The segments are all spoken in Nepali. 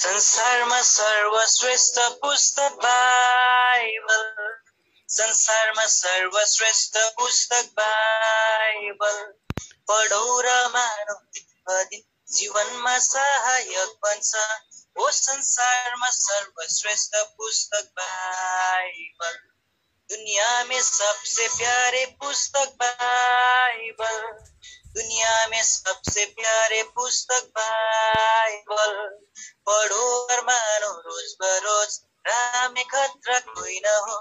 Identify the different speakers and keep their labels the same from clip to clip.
Speaker 1: संसारमा सर्वश्रेष्ठ पुस्तक बाइबल, संसारमा सर्वश्रेष्ठ पुस्तक बाइबल, पढौ र मानौ दिन जीवनमा सहायक बन्छ। ओ संसारमा सर्वश्रेष्ठ पुस्तक बाइबल, दुनिया में सबसे प्यारे पुस्तक बाइबल, दुनिया में सबसे प्यारे पुस्तक बाइबल, पढ़ो और मानो रोज बरोज, राह में खतरा कोई न हो।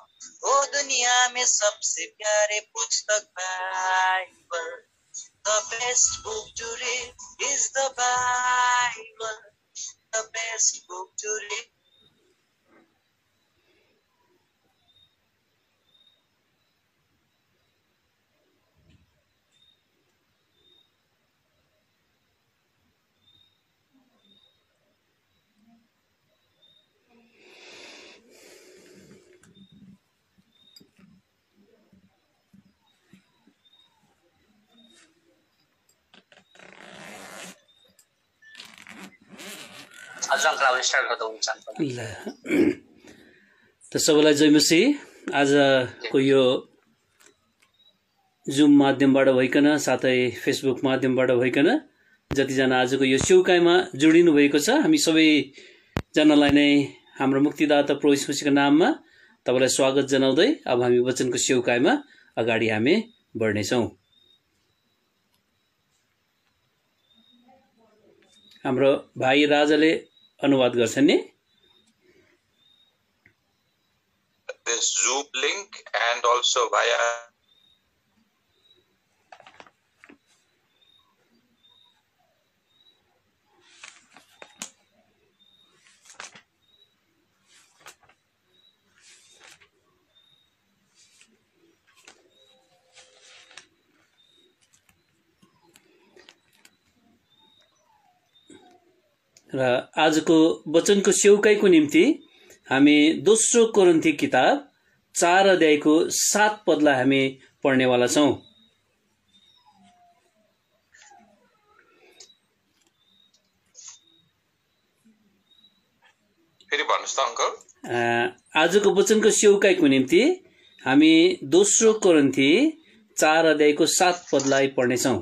Speaker 1: ओ दुनिया में सबसे प्यारे पुस्तक Bible, the best book to read is the Bible, the best book to read.
Speaker 2: त सबैलाई जय मसीह। आजको यो जुम माध्यमबाट भइकन साथै फेसबुक माध्यमबाट भइकन जतिजना आजको यो सेवकाईमा जोडिनु भएको छ, हामी सबैजनालाई नै हाम्रो मुक्तिदाता प्रभु येशू मसीहको नाममा तपाईलाई स्वागत जनाउँदै अब हामी वचनको सेवकाईमा अगाडि हामी बढ्नेछौँ। हाम्रो भाइ राजाले अनुवाद गर्छन् नि।
Speaker 3: This Zoom link and also via
Speaker 2: र आजको वचनको सेवकाईको निम्ति हामी दोस्रो कोरिन्थी किताब 4 अध्यायको 7 पदलाई हामी पढ्नेवाला छौं।
Speaker 3: फेरि भन्नुस् त अङ्कल।
Speaker 2: आजको वचनको सेवकाईको निम्ति हामी दोस्रो कोरिन्थी 4 अध्यायको 7 पदलाई पढ्नेछौं।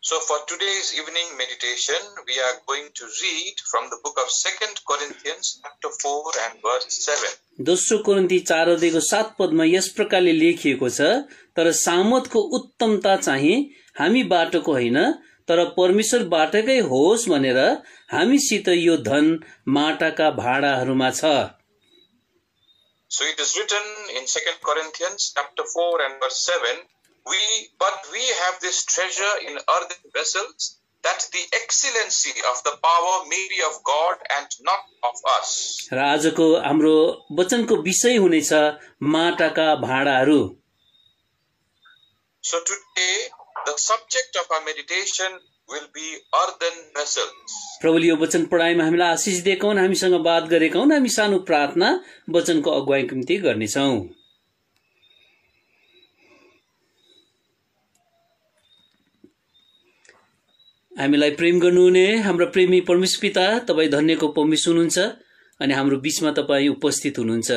Speaker 3: So for today's evening meditation, we are going to read from the book of 2 Corinthians chapter 4 and verse 7.
Speaker 2: दोस्रो कोरिन्थी 4 अध्यायको 7 पदमा यस प्रकारले लेखिएको छ, तर सामर्थको उत्तमता चाहिँ हामीबाटको होइन, तर परमेश्वरबाटकै होस् भनेर हामीसित यो धन माटाका भाँडाहरूमा छ।
Speaker 3: So it is written in 2 Corinthians chapter 4 and verse 7, But we have this treasure in earthen vessels, that the excellency of the power may be of God and not of us.
Speaker 2: र आजको हाम्रो वचनको विषय हुनेछ माटाका भाँडाहरू।
Speaker 3: So today the subject of our meditation will be earthen vessels.
Speaker 2: प्रभुले यो वचन पढाइमा हामीलाई आशिष दिएका हुन्, हामीसँग बात गरेका हुन्, हामी सानो प्रार्थना वचनको अगुवाईको निम्ति गर्नेछौं। हामीलाई प्रेम गर्नुहुने हाम्रो प्रेमी परमेश्वर पिता, तपाई धन्यको परमेश्वर हुनुहुन्छ अनि हाम्रो बीचमा तपाई उपस्थित हुनुहुन्छ।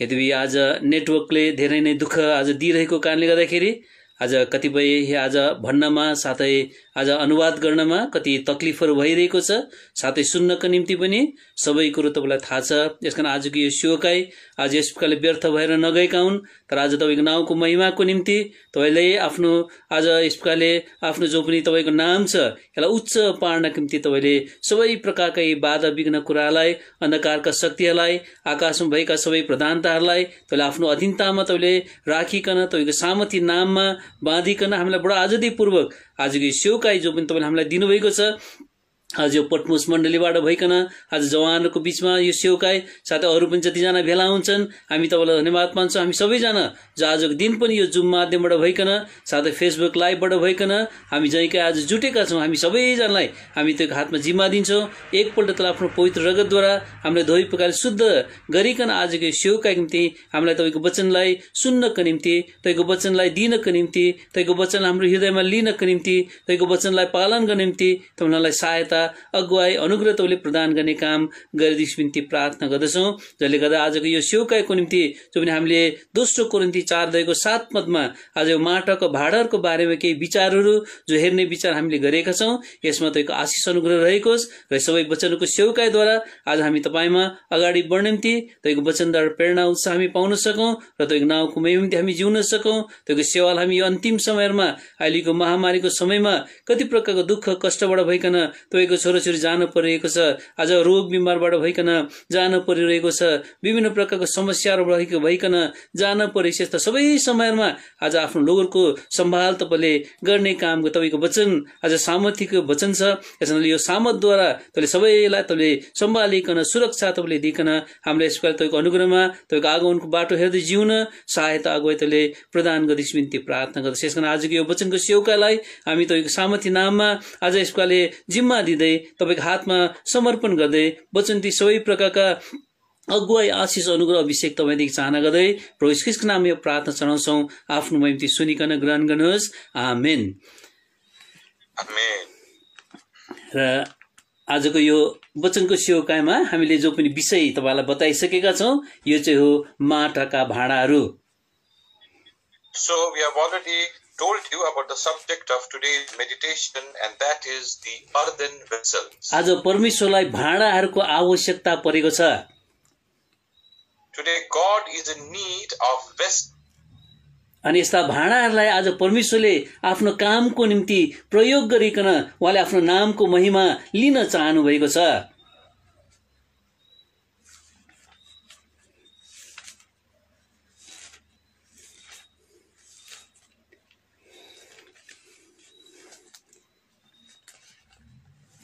Speaker 2: यद्यपि आज नेटवर्कले धेरै नै दुःख आज दिइरहेको कारणले गर्दाखेरि आज कतिपय आज भन्नमा साथै आज अनुवाद गर्नमा कति तकलिफहरू भइरहेको छ, साथै सुन्नको निम्ति पनि सबै कुरो तपाईलाई थाहा छ। यसकारण आजको यो सेवकाई आज यस प्रकारले व्यर्थ भएर नगएका हुन्, तर आज तपाईको नामको महिमाको निम्ति तपाईले आफ्नो आज यस प्रकारले आफ्नो जो पनि तपाईको नाम छ यसलाई उच्च पार्नको निम्ति तपाईले सबै प्रकारका बाधा विघ्न कुरालाई, अन्धकारका शक्तिहरूलाई, आकाशमा भएका सबै प्रधानताहरूलाई तपाईले आफ्नो अधीनतामा तपाईले राखिकन तपाईको सामर्थी नाममा बाँधिकन हामीलाई बडो आजादीपूर्वक आजको सेवकाई जो पनि तपाईले हामीलाई दिनुभएको छ, आज यो पटमोस मण्डलीबाट भइकन आज जवानहरूको बीचमा यो सेवकाई साथै अरू पनि जतिजना भेला हुन्छन्, हामी तपाईलाई धन्यवाद मान्छौं। हामी सबैजना जो आजको दिन पनि यो जुम माध्यमबाट भइकन साथै फेसबुक लाइभबाट भइकन हामी जहीँकै आज जुटेका छौं, हामी सबैजनालाई हामी त्यो हातमा जिम्मा दिन्छौं। एकपल्ट त्यसलाई आफ्नो पवित्र रगतद्वारा हामीले धोई प्रकारले शुद्ध गरिकन आजको सेवकाईको निम्ति हामीलाई तपाईको वचनलाई सुन्नको निम्ति, तपाईको वचनलाई दिनको निम्ति, तपाईको वचन हाम्रो हृदयमा लिनको निम्ति, तपाईको वचनलाई पालन गर्ने निम्ति तपाईलाई सहायता आवश्यकता अगुवाई अनुग्रह तपाईँले प्रदान गर्ने काम गरिदिनुहोस् निम्ति प्रार्थना गर्दछौँ, जसले गर्दा आजको यो सेवकाईको निम्ति जो पनि हामीले 2 कोरिन्थी 4:7 आज यो माटाको भाँडाहरूको बारेमा केही विचारहरू जो हेर्ने विचार हामीले गरेका छौँ, यसमा तपाईँको आशिष अनुग्रह रहेकोस् र सबै वचनको सेवकाईद्वारा आज हामी तपाईँमा अगाडि बढ्ने निम्ति तपाईँको वचनद्वारा प्रेरणा उत्साह हामी पाउन सकौँ र तपाईँको नाउँको महिमा निम्ति हामी जिउन सकौँ। तपाईँको सेवालाई हामी यो अन्तिम समयमा अहिलेको महामारीको समयमा कति प्रकारको दुःख कष्टबाट भइकन तपाईँको छोराछोरी जानु परिरहेको छ, आज रोग बिमारबाट भइकन जानु परिरहेको छ, विभिन्न प्रकारको समस्याहरू भइकन जान परिरहेको छ। सबै समयमा आज आफ्नो लोगरको सम्भाल तपाईँले गर्ने कामको तपाईँको वचन आज सामर्थ्यको वचन छ। यसैले यो सामर्थद्वारा तपाईँले सबैलाई तपाईँले सम्हालिकन सुरक्षा तपाईँले दिइकन हामीलाई यसपालि तपाईँको अनुग्रहमा तपाईँको आगमनको बाटो हेर्दै जिउन सहायता अगुवाई तपाईँले प्रदान गरिदिनुहोस् निम्ति प्रार्थना गर्दछ। यसकारण आजको यो वचनको सेवकालाई हामी तपाईँको सामर्थ्य नाममा आज यसपालि जिम्मा दिँदै तपाईँको हातमा समर्पण गर्दै वचन ती सबै प्रकारका अगुवाई आशिष अनुग्रह अभिषेक तपाईँदेखि चाहना गर्दै प्रभु यीशु ख्रीष्टको नाममा यो प्रार्थना चढाउँछौँ। आफ्नो महिमा सुनिकन ग्रहण गर्नुहोस्। आमेन। र आजको यो वचनको सेवकाईमा हामीले जो पनि विषय तपाईँलाई बताइसकेका छौँ, यो चाहिँ हो माटाका भाँडाहरू।
Speaker 3: So we have already told you about the subject of today's meditation, and that is the earthen vessels.
Speaker 2: आज परमेश्वरलाई भाँडाहरूको आवश्यकता परेको छ।
Speaker 3: Today God is in need of vessels.
Speaker 2: अनि यस्ता भाँडाहरूलाई आज परमेश्वरले आफ्नो कामको निम्ति प्रयोग गरिकन उहाँले आफ्नो नामको महिमा लिन चाहनु भएको छ।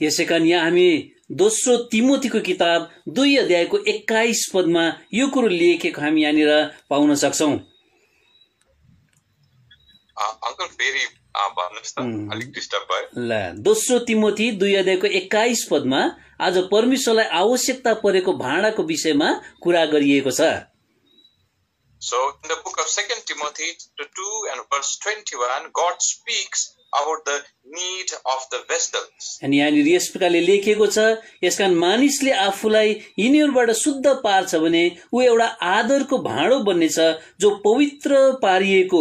Speaker 2: यसैकारण यहाँ हामी 2 तिमोथीको किताब 2:21 यो कुरो लेखेको हामी यहाँनिर पाउन सक्छौं।
Speaker 3: Uncle Perry भन्नुस् त, अलिक डिस्टर्ब भयो।
Speaker 2: ल 2 तिमोथी 2:21 आज परमेश्वरलाई आवश्यकता परेको भाँडाको विषयमा कुरा गरिएको छ।
Speaker 3: So in the book of 2 Timothy 2 and verse 21, God speaks about the need of the vessels.
Speaker 2: अनि यहाँनिर यस प्रकारले लेखिएको छ, यसकारण मानिसले आफूलाई यिनीहरूबाट शुद्ध पार्छ भने ऊ एउटा आदरको भाँडो बन्नेछ, जो पवित्र पारिएको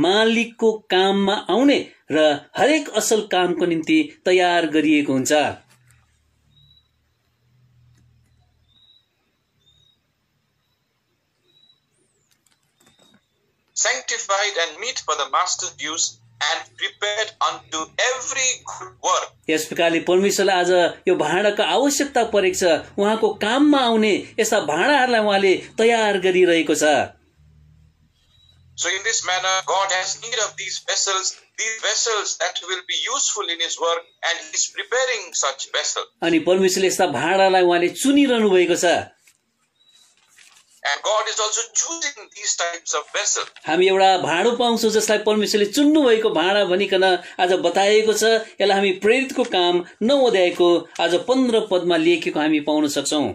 Speaker 2: मालिकको काममा आउने र हरेक असल कामको निम्ति तयार गरिएको हुन्छ।
Speaker 3: Sanctified and meet for the master's use and prepared unto every good work.
Speaker 2: यस प्रकारले परमेश्वरले आज यो भाँडाको आवश्यकता परेको छ, उहाँको काममा आउने यस्ता भाँडाहरूलाई उहाँले तयार गरिरहेको छ।
Speaker 3: So in this manner, God has need of these vessels that will be useful in His work, and He is preparing such vessels.
Speaker 2: अनि परमेश्वरले यस्ता भाँडालाई उहाँले चुनिरहनु भएको छ।
Speaker 3: And God is also choosing these types of vessels.
Speaker 2: हामी एउटा भाँडो पाउँछौँ जसलाई परमेश्वरले चुन्नु भएको भाँडा भनिकन आज बताएको छ। यसलाई हामी प्रेरितको काम 9 अध्यायको आज 15 पदमा लेखेको हामी पाउन सक्छौँ।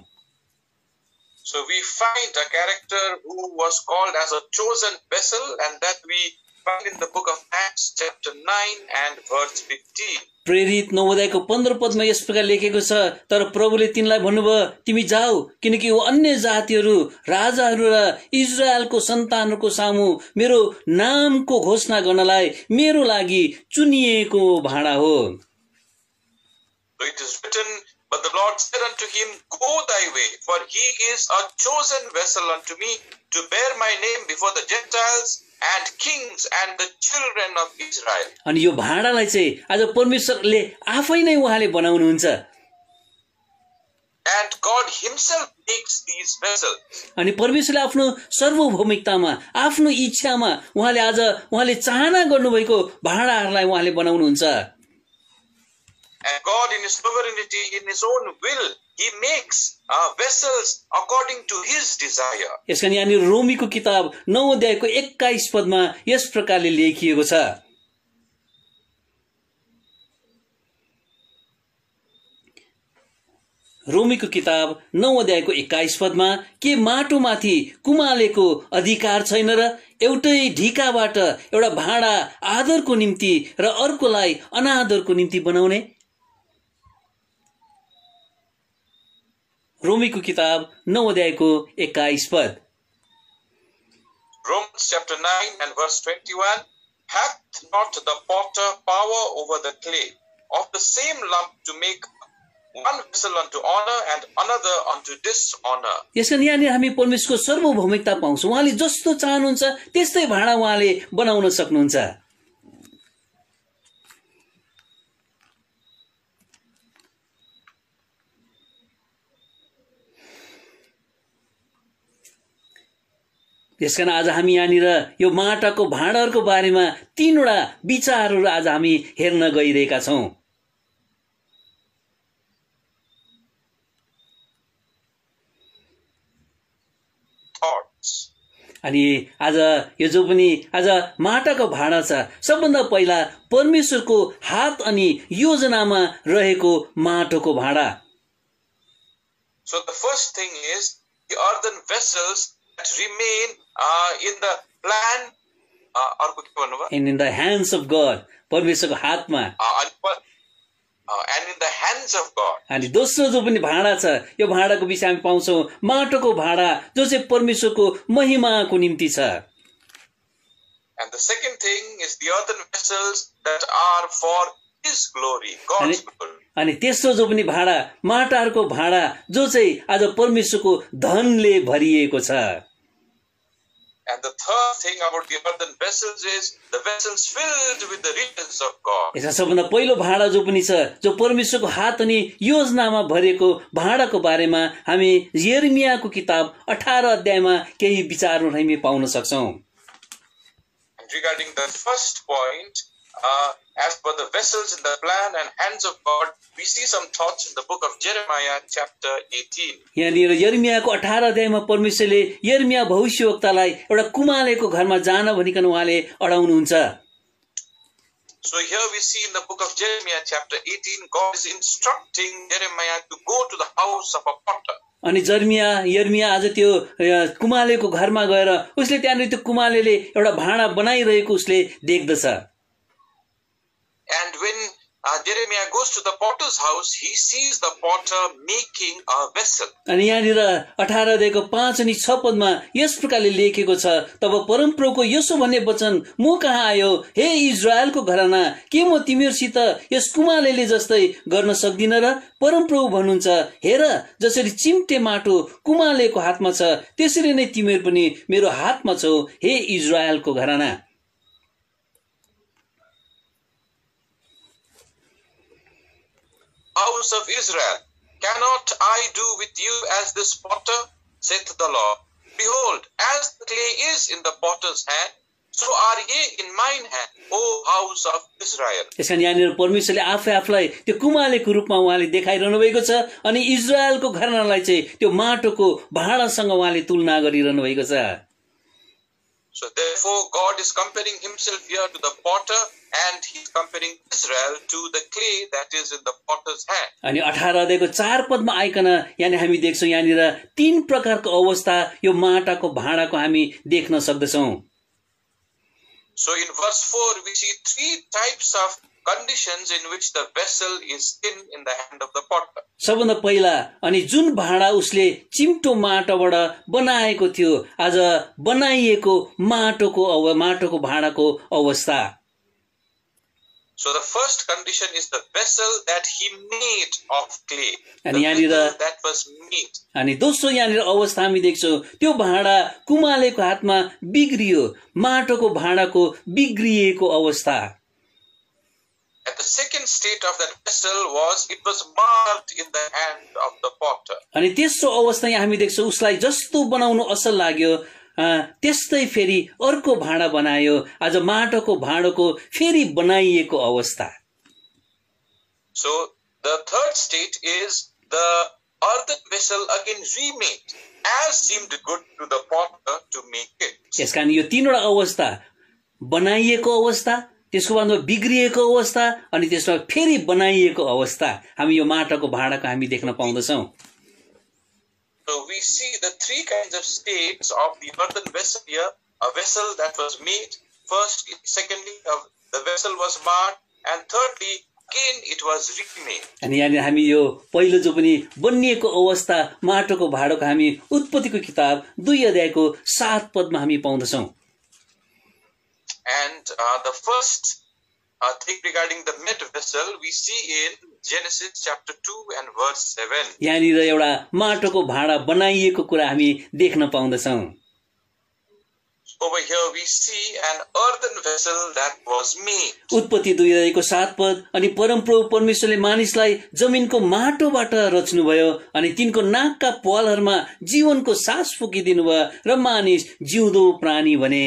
Speaker 3: So we find a character who was called as a chosen vessel, and that we find in the book of Acts chapter 9 and verse 15.
Speaker 2: प्रेरित 9 अध्यायको 15 पदमा यस प्रकार लेखेको छ, तर प्रभुले तिनलाई भन्नुभयो, तिमी जाऊ, किनकि वो अन्य जातिहरू, राजाहरू र इजरायलको सन्तानहरूको सामु मेरो नामको घोषणा गर्नलाई मेरो लागि चुनिएको भाँडा हो।
Speaker 3: So it is written, but the Lord said unto him, Go thy way, for he is a chosen vessel unto me, to bear my name before the Gentiles and kings and the children of Israel.
Speaker 2: अनि यो भाँडालाई चाहिँ आज परमेश्वरले आफै नै उहाँले बनाउनुहुन्छ।
Speaker 3: And God himself makes these vessels.
Speaker 2: अनि परमेश्वरले आफ्नो सर्वभौमिकतामा, आफ्नो इच्छामा उहाँले चाहना गर्नुभएको भाँडाहरूलाई उहाँले बनाउनुहुन्छ।
Speaker 3: And God in His sovereignty, in His own will, He makes vessels according to His desire.
Speaker 2: यसकारण यहाँनिर रोमीको किताब 9 अध्यायको 21 पदमा यस प्रकारले लेखिएको छ, रोमीको किताब 9 अध्यायको 21 पदमा, के माटोमाथि कुमालेको अधिकार छैन र एउटै ढिकाबाट एउटा भाँडा आदरको निम्ति र अर्कोलाई अनादरको निम्ति बनाउने? रोमीको किताब 9 अध्यायको 21 पद।
Speaker 3: Romans chapter 9 and verse 21, hath not the potter power over the clay of the same lump to make one vessel unto honor and another unto dishonor?
Speaker 2: यसकारण यहाँनिर हामी परमेश्वरको सर्वभौमिकता पाउँछौँ। उहाँले जस्तो चाहनुहुन्छ त्यस्तै भाँडा उहाँले बनाउन सक्नुहुन्छ। त्यसकारण आज हामी यहाँनिर यो माटाको भाँडाहरूको बारेमा 3 वटा विचारहरू आज हामी हेर्न गइरहेका छौँ। अनि आज यो जो पनि आज माटाको भाँडा छ, सबभन्दा पहिला परमेश्वरको हात अनि योजनामा रहेको माटोको भाँडा।
Speaker 3: So the first thing is the earthen vessels that remain in the plan
Speaker 2: and in the hands of God, परमेश्वरको हातमा
Speaker 3: and in the hands of God.
Speaker 2: अनि दोस्रो जो पनि भाँडा छ, यो भाँडाको विषय हामी पाउँछौँ माटोको भाँडा जो चाहिँ परमेश्वरको महिमाको निम्ति छ।
Speaker 3: And the second thing is the earthen vessels that are for His glory, God's glory.
Speaker 2: अनि तेस्रो जो पनि भाँडा माटाहरूको भाँडा जो चाहिँ आज परमेश्वरको धनले भरिएको छ।
Speaker 3: And the third thing about the earthen vessels is the vessels filled with the riches of God.
Speaker 2: यसमा सबभन्दा पहिलो भाँडा जो पनि छ, जो परमेश्वरको हात अनि योजनामा भरिएको भाँडाको बारेमा हामी यिर्मयाको किताब 18 अध्यायमा केही विचारहरू हामी पाउन सक्छौं।
Speaker 3: And regarding the first point, as per the vessels in the plan and hands of God, we see some thoughts in the book of Jeremiah chapter 18.
Speaker 2: यहाँनिर यिर्मयाको 18 अध्यायमा परमेश्वरले यिर्मया भविष्यवक्तालाई एउटा कुमालेको घरमा जान भनिकन उहाँले अडाउनुहुन्छ।
Speaker 3: So here we see in the book of Jeremiah chapter 18, God is instructing Jeremiah to go to the house of a potter.
Speaker 2: अनि यिर्मया आज त्यो कुमालेको घरमा गएर उसले त्यहाँनिर त्यो कुमालेले एउटा भाँडा बनाइरहेको उसले देख्दछ।
Speaker 3: And when Jeremiah goes to the potter's house, he sees the potter making a vessel.
Speaker 2: अनि यहाँनिर 18 अध्यायको 5 अनि 6 पदमा यस प्रकारले लेखेको छ, तब परमप्रभुको यसो भन्ने वचन म कहाँ आयो, हे इजरायलको घराना, के म तिमीहरूसित यस कुमालेले जस्तै गर्न सक्दिन र? परमप्रभु भन्नुहुन्छ, हेर, जसरी चिम्टे माटो कुमालेको हातमा छ, त्यसरी नै तिमीहरू पनि मेरो हातमा छौ, हे इजरायलको घराना।
Speaker 3: House of Israel, cannot I do with you as this potter, saith the Lord? Behold, as the clay is in the potter's hand, so are ye in mine hand, O house of Israel.
Speaker 2: यसकारण यहाँनिर परमेश्वरले आफूलाई त्यो कुमालेको रूपमा उहाँले देखाइरहनु भएको छ अनि इजरायलको घरानालाई चाहिँ त्यो माटोको भाँडासँग उहाँले तुलना गरिरहनु भएको छ।
Speaker 3: So therefore God is comparing himself here to the potter and he is comparing Israel to the clay that is in the potter's hand.
Speaker 2: अनि 18 अध्यायको 4 पदमा आइकन यानी हामी देख्छौं यहाँनिर 3 प्रकारको अवस्था यो माटाको भाँडाको हामी देख्न सक्दछौं।
Speaker 3: So in verse 4 we see 3 types of conditions in which the vessel is in the hand of the potter.
Speaker 2: सबभन्दा पहिला अनि जुन भाँडा उसले चिम्टो माटोबाट बनाएको थियो, आज बनाइएको माटोको भाँडाको अवस्था।
Speaker 3: So the first condition is the vessel that he made of clay.
Speaker 2: अनि यहाँनिर
Speaker 3: that was made.
Speaker 2: अनि दोस्रो यहाँनिर अवस्था हामी देख्छौं त्यो भाँडा कुमालेको हातमा बिग्रियो, माटोको भाँडाको बिग्रिएको अवस्था।
Speaker 3: And the second state of that vessel was it was marred in the hand of the potter.
Speaker 2: अनि तेस्रो अवस्था यहाँ हामी देख्छौं उसलाई जस्तो बनाउनु असल लाग्यो त्यस्तै फेरि अर्को भाँडा बनायो, आज माटोको भाँडोको फेरि बनाइएको अवस्था।
Speaker 3: So the third state is the earthen vessel again remade as seemed good to the potter to make it.
Speaker 2: यसकारण यो तीनवटा अवस्था, बनाइएको अवस्था, त्यसको बादमा बिग्रिएको अवस्था अनि त्यसमा फेरि बनाइएको अवस्था हामी यो माटाको भाँडाको हामी देख्न पाउँदछौं।
Speaker 3: So we see the 3 kinds of states of the earthen vessel here. A vessel that was made, first, secondly, the vessel was marred, and thirdly, again it was remade.
Speaker 2: अनि यहाँनिर हामी यो पहिलो जो पनि बनिएको अवस्था माटोको भाँडोको हामी उत्पत्तिको किताब 2 अध्यायको 7 पदमा हामी पाउँदछौँ।
Speaker 3: And the first thing regarding the made vessel we see in Genesis chapter 2 and verse 7.
Speaker 2: यहाँनिर एउटा माटोको भाँडा बनाइएको कुरा हामी देख्न पाउँदछौँ।
Speaker 3: Over here we see an earthen vessel that was made.
Speaker 2: उत्पत्ति 2 अध्यायको 7 पद अनि परमप्रभु परमेश्वरले मानिसलाई जमिनको माटोबाट रच्नुभयो अनि तिनको नाकका प्वालहरूमा जीवनको सास फुकिदिनु भयो र मानिस जिउँदो प्राणी बने।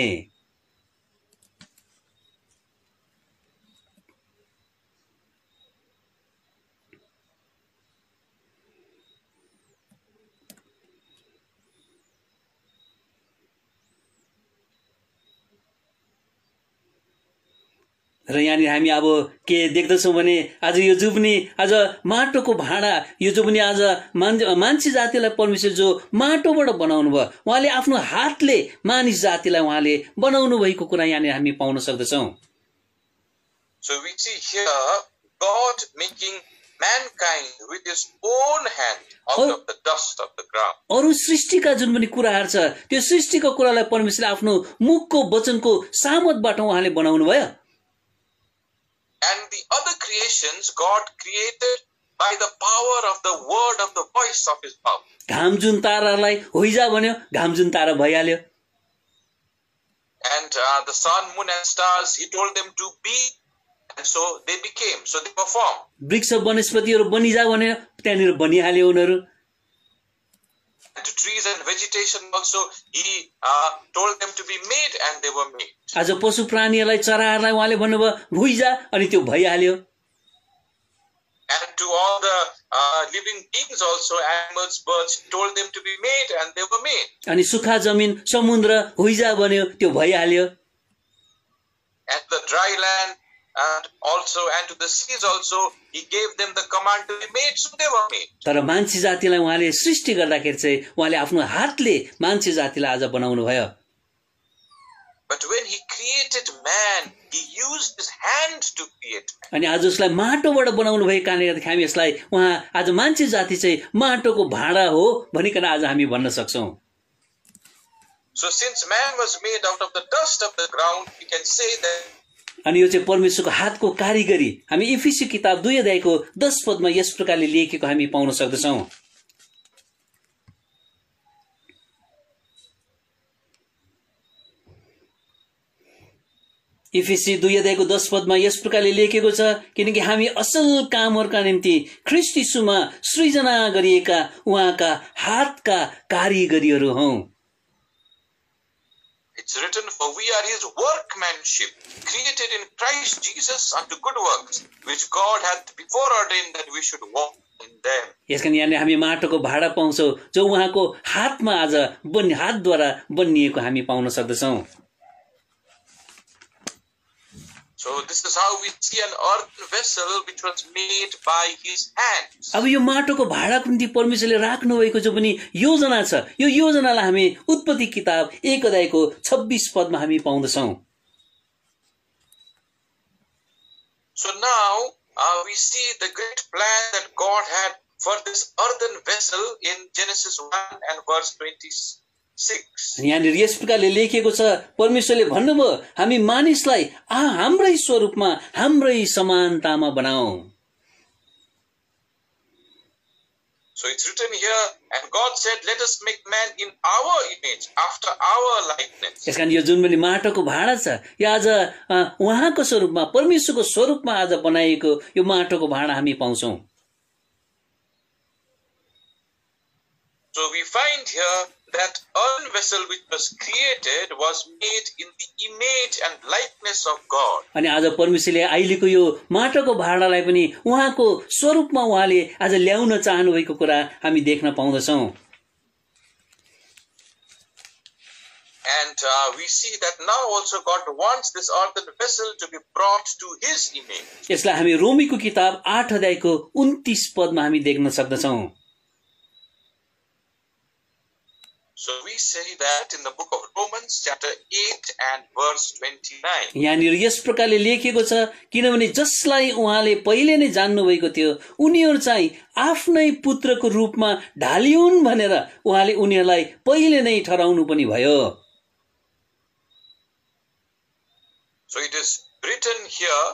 Speaker 2: र यहाँनिर हामी अब के देख्दछौँ भने आज यो जो पनि आज माटोको भाँडा यो जो पनि आज मान्छे जातिलाई परमेश्वर जो माटोबाट बनाउनु भयो उहाँले आफ्नो हातले मानिस जातिलाई उहाँले बनाउनु भएको कुरा यहाँनिर हामी पाउन सक्दछौँ।
Speaker 3: So we see here God making mankind with his own hand out of the dust of the ground.
Speaker 2: अरु सृष्टिका जुन पनि कुराहरू छ त्यो सृष्टिको कुरालाई परमेश्वरले आफ्नो मुखको वचनको सामतबाट उहाँले बनाउनु भयो।
Speaker 3: And the other creations God created by the power of the word of the voice of his mouth.
Speaker 2: घाम जुन तारालाई होइजा भन्यो घाम जुन तारा भइहाल्यो।
Speaker 3: And the sun, moon and stars, he told them to be, and so they became, so they performed.
Speaker 2: वृक्ष वनस्पतिहरू बनिजा भन्यो त्यहाँनिर बनिहाल्यो उनीहरू।
Speaker 3: And to trees and vegetation also he told them to be made, and they were made.
Speaker 2: आज पशु प्राणीहरूलाई चराहरूलाई उहाँले भन्नुभयो भुइजा अनि त्यो भइहाल्यो।
Speaker 3: And to all the living beings also, animals, birds, he told them to be made, and they were made.
Speaker 2: अनि सुखा जमिन समुद्र हुइजा बन्यो त्यो भइहाल्यो।
Speaker 3: And the dry land and to the seas also he gave them the command to be made, so they were made.
Speaker 2: तर मान्छे जातिलाई उहाँले सृष्टि गर्दाखेरि चाहिँ उहाँले आफ्नो हातले मान्छे जातिलाई आज बनाउनु भयो।
Speaker 3: But when he created man, he used his hand to create man.
Speaker 2: अनि आज उसलाई माटोबाट बनाउनु भएको कारणले गर्दा हामी यसलाई उहाँ आज मान्छे जाति चाहिँ माटोको भाँडा हो भनिकन आज हामी भन्न सक्छौं।
Speaker 3: So since man was made out of the dust of the ground, we can say that
Speaker 2: अनि यो चाहिँ परमेश्वरको हातको कारिगरी हामी इफिसी किताब 2 अध्यायको 10 पदमा यस प्रकारले लेखेको हामी पाउन सक्दछौं। इफिसी 2 अध्यायको 10 पदमा यस प्रकारले लेखेको छ, किनकि हामी असल कामहरुका निम्ति ख्रीष्ट यीशुमा सृजना गरिएका उहाँका हातका कारिगरीहरू हौं।
Speaker 3: It's written, for we are his workmanship, created in Christ Jesus unto good works, which God hath before ordained that we should walk in them.
Speaker 2: यसकारण यहाँ हामी माटोको भाडा पाउँछौं जो उहाँको हातमा आज हातद्वारा बनिएको हामी पाउन सक्दछौं।
Speaker 3: So this is how we see an earthen vessel which was made by his hands.
Speaker 2: अब यो माटोको भाडाको निम्ति परमेश्वरले राख्नु भएको जो पनि योजना छ, यो योजनालाई हामी उत्पत्ति किताब 1 अध्यायको 26 पदमा हामी पाउँदछौं।
Speaker 3: So now we see the great plan that God had for this earthen vessel in Genesis 1 and verse 26.
Speaker 2: यहाँनिर यस प्रकारले लेखिएको छ, परमेश्वरले भन्नुभयो हामी मानिसलाई हाम्रै स्वरूपमा हाम्रै समानतामा बनाऊ।
Speaker 3: So it's written here, and God said, let us make man in our image, after our likeness.
Speaker 2: यसकारण यो जुन पनि माटोको भाडा छ यो आज उहाँको स्वरूपमा परमेश्वरको स्वरूपमा आज बनाइएको यो माटोको भाडा हामी पाउँछौं।
Speaker 3: So we find here that earthen vessel which was created was made in the image and likeness of God.
Speaker 2: अनि आज परमेश्वरले अहिलेको यो माटोको भाडालाई पनि उहाँको स्वरूपमा उहाँले आज ल्याउन चाहनु भएको कुरा हामी देख्न पाउँदछौं।
Speaker 3: And we see that now also God wants this earthen vessel to be brought to his image.
Speaker 2: यसलाई हामी रोमीको किताब 8 अध्यायको 29 पदमा हामी देख्न सक्दछौं।
Speaker 3: So we say that in the book of Romans chapter 8 and verse 29.
Speaker 2: यहाँनिर यस प्रकारले लेखिएको छ, किनभने जसलाई उहाँले पहिले नै जान्नु भएको थियो उनीहरू चाहिँ आफ्नै पुत्रको रूपमा ढालिउन् भनेर उहाँले उनीहरूलाई पहिले नै ठहराउनु पनि भयो।
Speaker 3: So it is written here,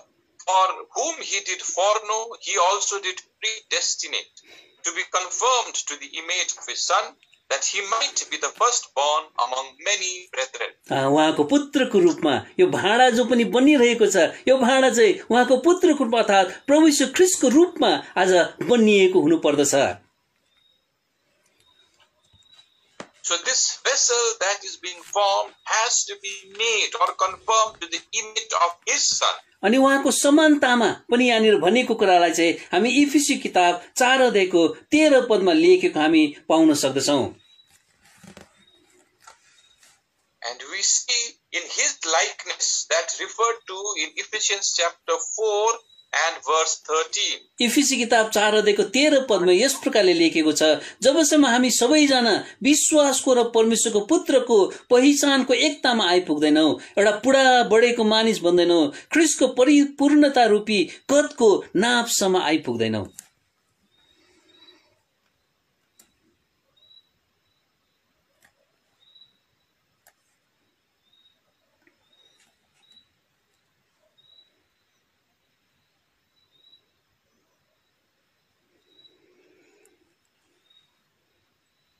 Speaker 3: for whom he did foreknow, he also did predestinate to be conformed to the image of his son, that he might be the firstborn among many brethren.
Speaker 2: उहाँको पुत्रको रूपमा यो भाँडा जो पनि बनिरहेको छ, यो भाँडा चाहिँ उहाँको पुत्रको रूपमा अर्थात् प्रभु यीशु ख्रीष्टको रूपमा आज बनिएको हुनु पर्दछ।
Speaker 3: So this vessel that is being formed has to be made or conformed to the image of his son.
Speaker 2: अनि उहाँको समानतामा पनि यहाँनिर भनेको कुरालाई चाहिँ हामी इफिसी किताब 4 अध्यायको 13 पदमा लेखेको हामी पाउन सक्दछौं।
Speaker 3: And we see in his likeness that referred to in Ephesians chapter 4 and verse 13.
Speaker 2: इफिसी किताब 4 अध्यायको 13 पदमा यस प्रकारले लेखेको छ, जबसम्म हामी सबैजना विश्वासको र परमेश्वरको पुत्रको पहिचानको एकतामा आइपुग्दैनौ, एउटा पुरा बढेको मानिस बन्दैनौ, ख्रीष्टको परिपूर्णता रूपी कदको नापसम्म आइपुग्दैनौ।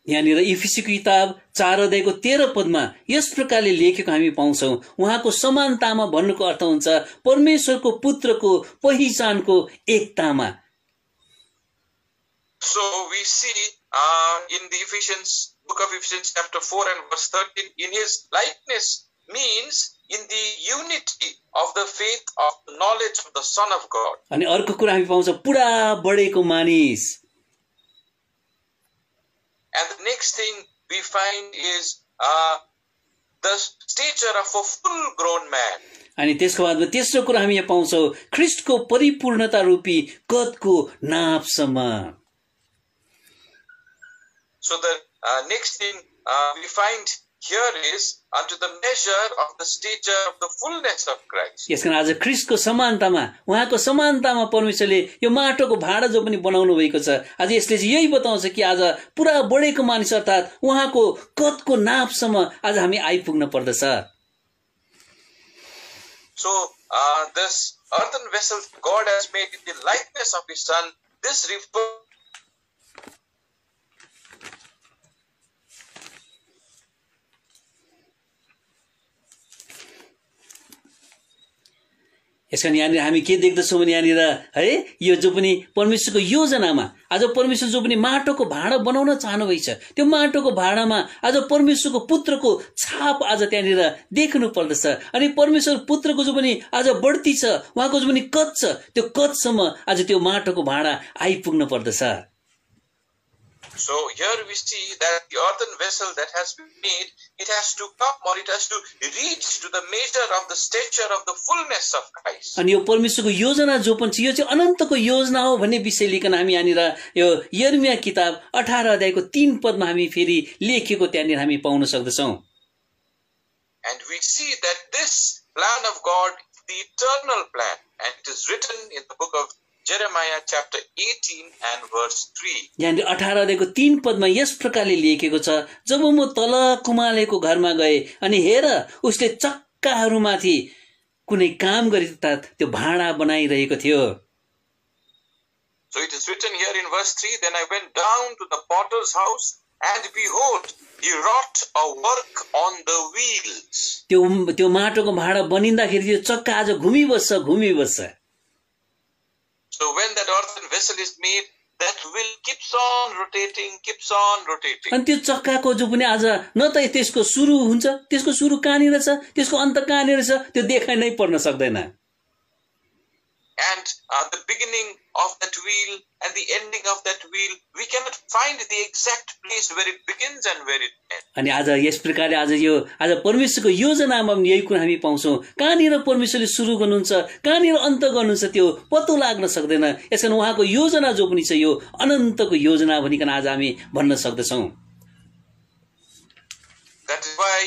Speaker 2: यहाँनिर इफिसीको किताब 4 अध्यायको 13 पदमा यस प्रकारले लेखेको हामी पाउँछौं, उहाँको समानतामा भन्नुको अर्थ हुन्छ परमेश्वरको पुत्रको पहिचानको एकतामा।
Speaker 3: So we see in the book of Ephesians chapter 4 and verse 13, in his likeness means in the unity of the faith of the knowledge of the Son of God.
Speaker 2: अनि अर्को कुरा हामी पाउँछौं पुरा बढेको मानिस।
Speaker 3: And the next thing we find is the stature of a full-grown man.
Speaker 2: अनि त्यसको बादमा तेस्रो कुरा हामी यहाँ पाउँछौं ख्रीष्टको परिपूर्णता रूपी कदको नापसम्म।
Speaker 3: So the next thing we find here is unto the measure of the stature of the fullness of Christ.
Speaker 2: यसकारण आज ख्रीष्टको समानतामा, उहाँको समानतामा परमेश्वरले यो माटोको भाँडा जो पनि बनाउनु भएको छ, आज यसले चाहिँ यही बताउँछ कि आज पुरा बढेको मानिस अर्थात् उहाँको कदको नापसम्म आज हामी आइपुग्न पर्दछ।
Speaker 3: So this earthen vessel God has made in the likeness of his son, this refers
Speaker 2: यसकारण यहाँनिर हामी के देख्दछौं भने यहाँनिर है यो जो पनि परमेश्वरको योजनामा आज परमेश्वर जो पनि माटोको भाँडा बनाउन चाहनुभएको छ, त्यो माटोको भाँडामा आज परमेश्वरको पुत्रको छाप आज त्यहाँनिर देख्नु पर्दछ। अनि परमेश्वर पुत्रको जो पनि आज बढ्ती छ, उहाँको जो पनि कद छ, त्यो कदसम्म आज त्यो माटोको भाँडा आइपुग्न पर्दछ।
Speaker 3: So here we see that the earthen vessel that has been made, it has to come or it has to reach to the measure of the stature of the fullness of Christ.
Speaker 2: अनि यो परमेश्वरको योजना जो पनि छ यो चाहिँ अनन्तको योजना हो भन्ने विषय लिकन हामी यहाँनिर यो यिर्मया किताब 18 अध्यायको 3 पदमा हामी फेरि लेखेको त्यहाँनिर हामी पाउन सक्दछौं।
Speaker 3: And we see that this plan of God is the eternal plan, and it is written in the book of Jeremiah chapter 18 and verse 3.
Speaker 2: यहाँनिर 18 अध्यायको 3 पदमा यस प्रकारले लेखेको छ, जब म तल कुमालेको घरमा गए अनि हेर उसले चक्काहरूमाथि कुनै काम गरी त्यो भाँडा बनाइरहेको थियो।
Speaker 3: So it is written here in verse 3, then I went down to the potter's house and behold, he wrought a work on the wheels.
Speaker 2: त्यो माटोको भाँडा बनिँदाखेरि त्यो चक्का आज घुमिबस्छ।
Speaker 3: So when that earthen vessel is made, that wheel keeps on rotating.
Speaker 2: अनि त्यो चक्काको जो पनि आज न त त्यसको सुरु हुन्छ, त्यसको सुरु कहाँनिर छ, त्यसको अन्त कहाँनिर छ, त्यो देखाइ नै पर्न सक्दैन।
Speaker 3: And the beginning of that wheel and the ending of that wheel, we cannot find the exact place where it begins and where it ends.
Speaker 2: अनि आज यस प्रकारले आज परमेश्वरको योजनामा यही कुरा हामी पाउँछौं, कहाँनिर परमेश्वरले सुरु गर्नुहुन्छ, कहाँनिर अन्त गर्नुहुन्छ त्यो पत्तो लाग्न सक्दैन। यसकारण उहाँको योजना जो पनि छ यो अनन्तको योजना भनिकन आज हामी भन्न सक्दछौं।
Speaker 3: That is why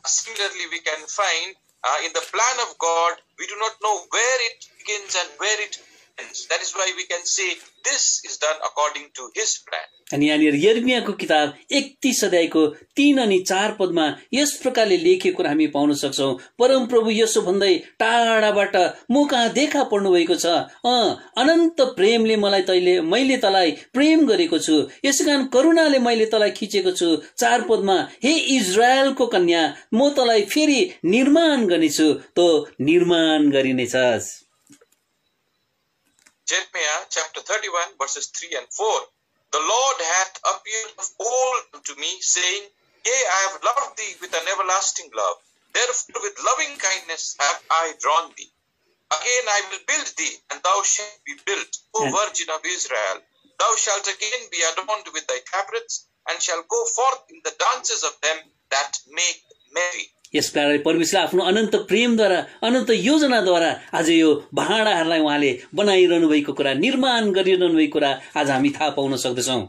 Speaker 3: similarly we can find in the plan of God, we do not know where it begins and where it ends. That is why we can say this is done according to His plan.
Speaker 2: अनि यहाँनिर यिर्मियाको किताब 31 अध्यायको 3 अनि 4 पदमा यस प्रकारले लेखिएको कुरा हामी पाउन सक्छौं। परम प्रभु यसो भन्दै टाढाबाट म कहाँ देखा पर्नु भएको छ, अनन्त प्रेमले मैले तलाई प्रेम गरेको छु, यसकारण करुणाले मैले तलाई खिचेको छु। 4 पदमा हे इजरायलको कन्या, म तलाई फेरि निर्माण गर्नेछु, तँ निर्माण गरिनेछस्।
Speaker 3: Jeremiah chapter 31 verses 3 and 4. The Lord hath appeared of old unto me, saying, Yea, I have loved thee with an everlasting love. Therefore with loving kindness have I drawn thee. Again I will build thee, and thou shalt be built, O Virgin of Israel. Thou shalt again be adorned with thy tabrets, and shall go forth in the dances of them that make merry.
Speaker 2: यस कारणले परमेश्वरले आफ्नो अनन्त प्रेमद्वारा, अनन्त योजनाद्वारा आज यो भाँडाहरूलाई उहाँले बनाइरहनु भएको कुरा, निर्माण गरिरहनु भएको कुरा आज हामी थाहा पाउन सक्दछौं।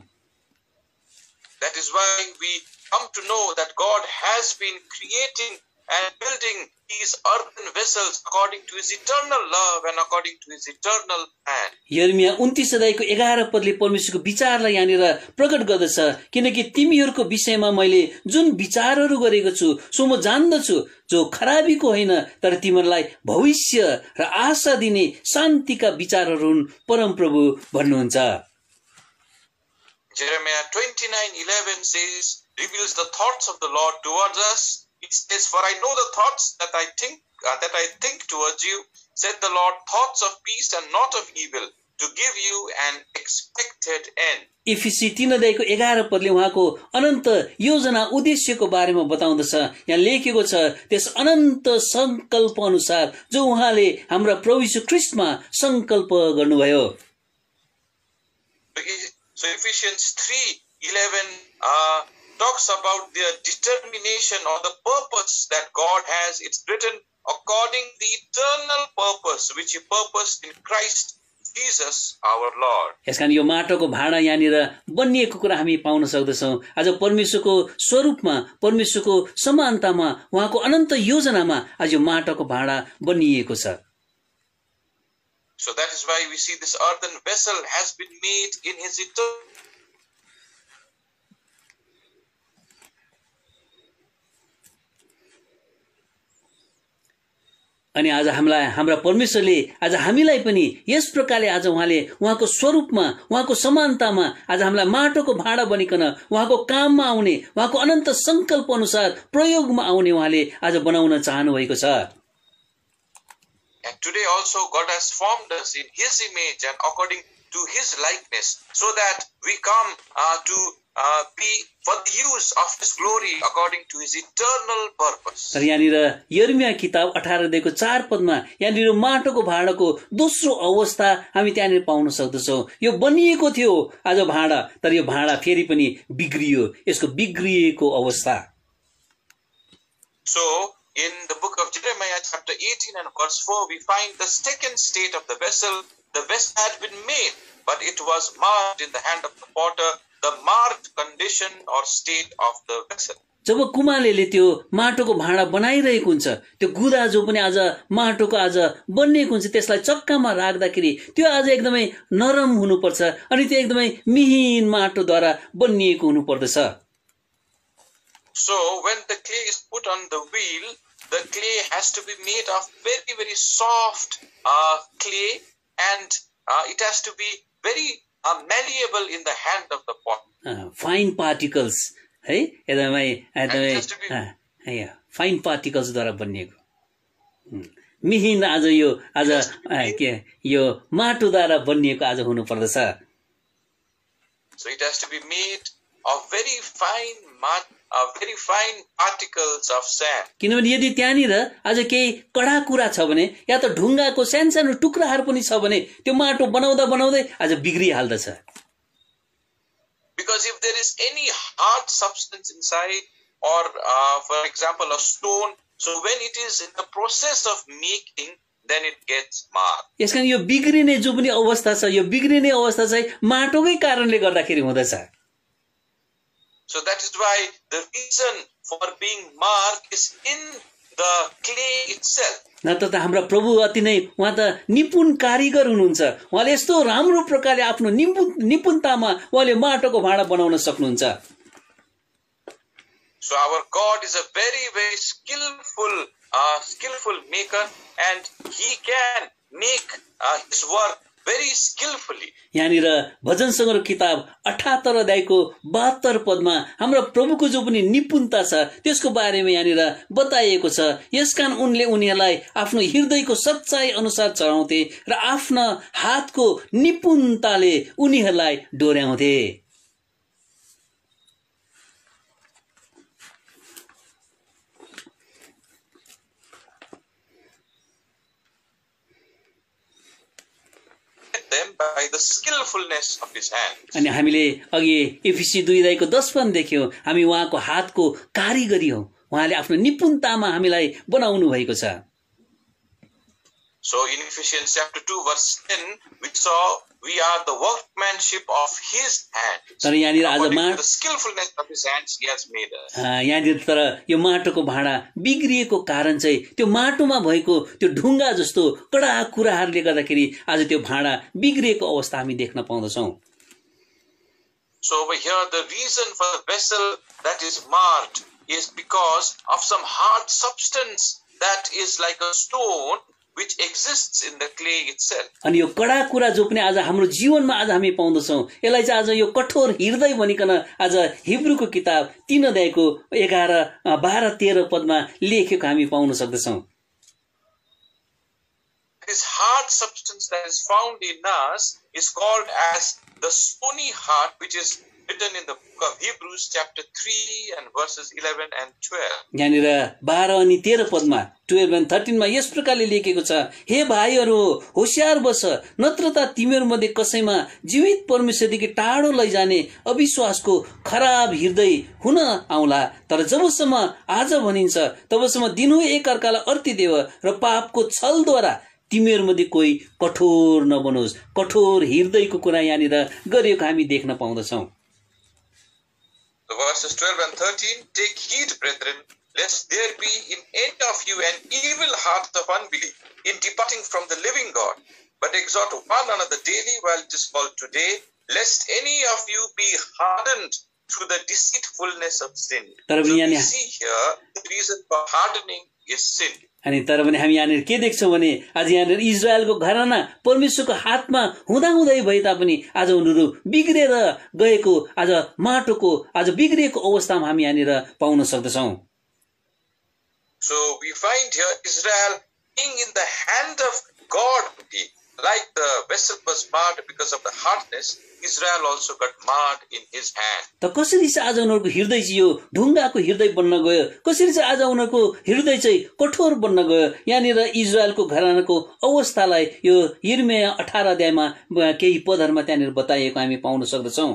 Speaker 3: That is why we come to know that God has been creating and building these earthen vessels according to His eternal love and according to His eternal plan.
Speaker 2: यिर्मिया 29 अध्यायको 11 पदले परमेश्वरको विचारलाई यहाँनिर प्रकट गर्दछ, किनकि तिमीहरूको विषयमा मैले जुन विचारहरू गरेको छु सो म जान्दछु, जो खराबीको होइन तर तिमीहरूलाई भविष्य र आशा दिने शान्तिका विचारहरू हुन्, परम प्रभु भन्नुहुन्छ।
Speaker 3: Jeremiah 29:11 says, reveals the thoughts of the Lord towards us. It says, For I know the thoughts that I think towards you, said the Lord, thoughts of peace and not of evil, to give you an expected end.
Speaker 2: इफिसी 3 अध्यायको 11 पदले उहाँको अनन्त योजना उद्देश्यको बारेमा बताउँदछ। यहाँ लेखेको छ, त्यस अनन्त संकल्प अनुसार जो उहाँले हाम्रा प्रभु यीशु ख्रीष्टमा संकल्प गर्नुभयो।
Speaker 3: So Ephesians 3:11 talks about the determination or the purpose that God has. It's written according to the eternal purpose which He purposed in Christ Jesus our Lord.
Speaker 2: यसकारण यो माटोको भाँडा यहाँनिर बनिएको कुरा हामी पाउन सक्दछौं। आज परमेश्वरको स्वरूपमा, परमेश्वरको समानतामा, उहाँको अनन्त योजनामा आज यो माटोको भाँडा बनिएको छ।
Speaker 3: So that is why we see this earthen vessel has been made in His eternal.
Speaker 2: अनि आज हाम्रा परमेश्वरले आज हामीलाई पनि यस प्रकारले आज उहाँले उहाँको स्वरूपमा, उहाँको समानतामा आज हामीलाई माटोको भाँडा बनिकन उहाँको काममा आउने, उहाँको अनन्त संकल्प अनुसार प्रयोगमा आउने उहाँले आज बनाउन चाहनु भएको छ।
Speaker 3: And today also God has formed us in His image and according to His likeness, so that we come to be for the use of His glory according to His eternal purpose.
Speaker 2: तर यहाँनिर यिर्मिया किताब 18 अध्यायको 4 पदमा यहाँनिर माटोको भाँडाको दोस्रो अवस्था हामी त्यहाँनिर पाउन सक्दछौं। यो बनिएको थियो आज भाँडा, तर यो भाँडा फेरि पनि बिग्रियो, यसको बिग्रिएको अवस्था।
Speaker 3: So in the book of Jeremiah chapter 18 and verse 4 we find the second state of the vessel. The vessel had been made, but it was marred in the hand of the potter, the marred condition or state of the vessel.
Speaker 2: जब कुमालेले त्यो माटोको भाँडा बनाइरहेको हुन्छ, त्यो गुदा जो पनि आज माटोको आज बनिएको हुन्छ, त्यसलाई चक्कामा राख्दाखेरि त्यो आज एकदमै नरम हुनुपर्छ अनि त्यो एकदमै मिहिन माटोद्वारा बनिएको हुनुपर्दछ।
Speaker 3: So when the clay is put on the wheel, the clay has to be made of very, very soft clay, and it has to be very malleable in the hand of the pot.
Speaker 2: Fine particles, है एकदमै फाइन पार्टिकल्स द्वारा बनिएको मिहिन आज यो माटोद्वारा बनिएको आज हुनु पर्दछ।
Speaker 3: So it has to be made of very fine particles of sand.
Speaker 2: किनभने यदि त्यहाँनिर आज केही कडा कुरा छ भने या त ढुङ्गाको सानो टुक्राहरू पनि छ भने त्यो माटो बनाउँदा बनाउँदै आज बिग्रिहाल्दछ।
Speaker 3: Because if there is any hard substance inside, or for example a stone, so when it is in the process of making, then it gets marred.
Speaker 2: यसकारण यो बिग्रिने जो पनि अवस्था छ, यो बिग्रिने अवस्था चाहिँ माटोकै कारणले गर्दाखेरि हुँदछ।
Speaker 3: So that is why the reason for being marked is in the clay itself.
Speaker 2: नत्र त हाम्रा प्रभु अति नै उहाँ त निपुण कारिगर हुनुहुन्छ। उहाँले यस्तो राम्रो प्रकारले आफ्नो निपुणतामा उहाँले माटोको भाँडा बनाउन सक्नुहुन्छ।
Speaker 3: So our God is a very, very skillful maker, and He can make His work very skillfully.
Speaker 2: यहाँनिर भजन सङ्ग्रह किताब 78 अध्यायको 72 पदमा हाम्रो प्रभुको जो पनि निपुणता छ त्यसको बारेमा यहाँनिर बताइएको छ। यसकारण उनले उनीहरूलाई आफ्नो हृदयको सच्चाई अनुसार चढाउँथे र आफ्ना हातको निपुणताले उनीहरूलाई डोर्याउँथे।
Speaker 3: Them by the skillfulness of His hand.
Speaker 2: अनि हामीले अघि एफिसी 2 अध्यायको 10 पद देख्यौं, हामी उहाँको हातको कारिगरी हौ। उहाँले आफ्नो निपुणतामा हामीलाई बनाउनु भएको छ।
Speaker 3: So in Ephesians chapter 2 verse 10 we saw we are the workmanship of His hands.
Speaker 2: तर यहाँनिर आज
Speaker 3: According to the skillfulness of His hands He has made us.
Speaker 2: यहाँनिर तर यो माटोको भाँडा बिग्रिएको कारण चाहिँ त्यो माटोमा भएको त्यो ढुङ्गा जस्तो कडा कुराहरूले गर्दाखेरि आज त्यो भाँडा बिग्रिएको अवस्था हामी देख्न पाउँदछौं।
Speaker 3: So over here the reason for the vessel that is marred is because of some hard substance that is like a stone which exists in the clay itself.
Speaker 2: अनि यो कडा कुरा जो पनि आज हाम्रो जीवनमा आज हामी पाउँदछौं, यसलाई चाहिँ आज यो कठोर हृदय भनिकन आज हिब्रूको किताब 3 अध्यायको 11, 12, 13 पदमा लेखेको हामी पाउन सक्दछौं।
Speaker 3: This hard substance that is found in us is called as the stony heart, which is written in the book of Hebrews chapter 3 and verses 11 and 12.
Speaker 2: यहाँनिर 12 अनि 13 पदमा 12 and 13 मा यस प्रकारले लेखेको छ, हे भाइहरू होशियार बस, नत्र त तिमीहरूमध्ये कसैमा जीवित परमेश्वरदेखि टाढो लैजाने अविश्वासको खराब हृदय हुन आउला। तर जबसम्म आज भनिन्छ तबसम्म दिनु एक अर्कालाई अर्ती देव र पापको छलद्वारा तिमीहरूमध्ये कोही कठोर नबनोस्। कठोर हृदयको कुरा यहाँनिर गरिएको हामी देख्न पाउँदछौं।
Speaker 3: The verses 12 and 13, take heed, brethren, lest there be in any of you an evil heart of unbelief in departing from the living God, but exhort one another daily while it is called today, lest any of you be hardened through the deceitfulness of sin. So we see here the reason for hardening is sin.
Speaker 2: अनि तर पनि हामी यहाँनिर के देख्छौं भने आज यहाँनिर इजरायलको घराना परमेश्वरको हातमा हुँदाहुँदै भए तापनि आज उनीहरू बिग्रेर गएको आज माटोको आज बिग्रिएको अवस्थामा हामी यहाँनिर पाउन सक्दछौं।
Speaker 3: So we find here Israel being in the hand of God, like the vessel was marred because of the hardness, Israel also got marred in His hand.
Speaker 2: त कसरी चाहिँ आज उनीहरूको हृदय चाहिँ यो ढुङ्गाको हृदय बन्न गयो, कसरी चाहिँ आज उनीहरूको हृदय चाहिँ कठोर बन्न गयो। यहाँनिर इजरायलको घरानाको अवस्थालाई यो यिर्मया 18 अध्यायमा केही पदहरुमा त्यहाँनिर बताइएको हामी पाउन सक्दछौं।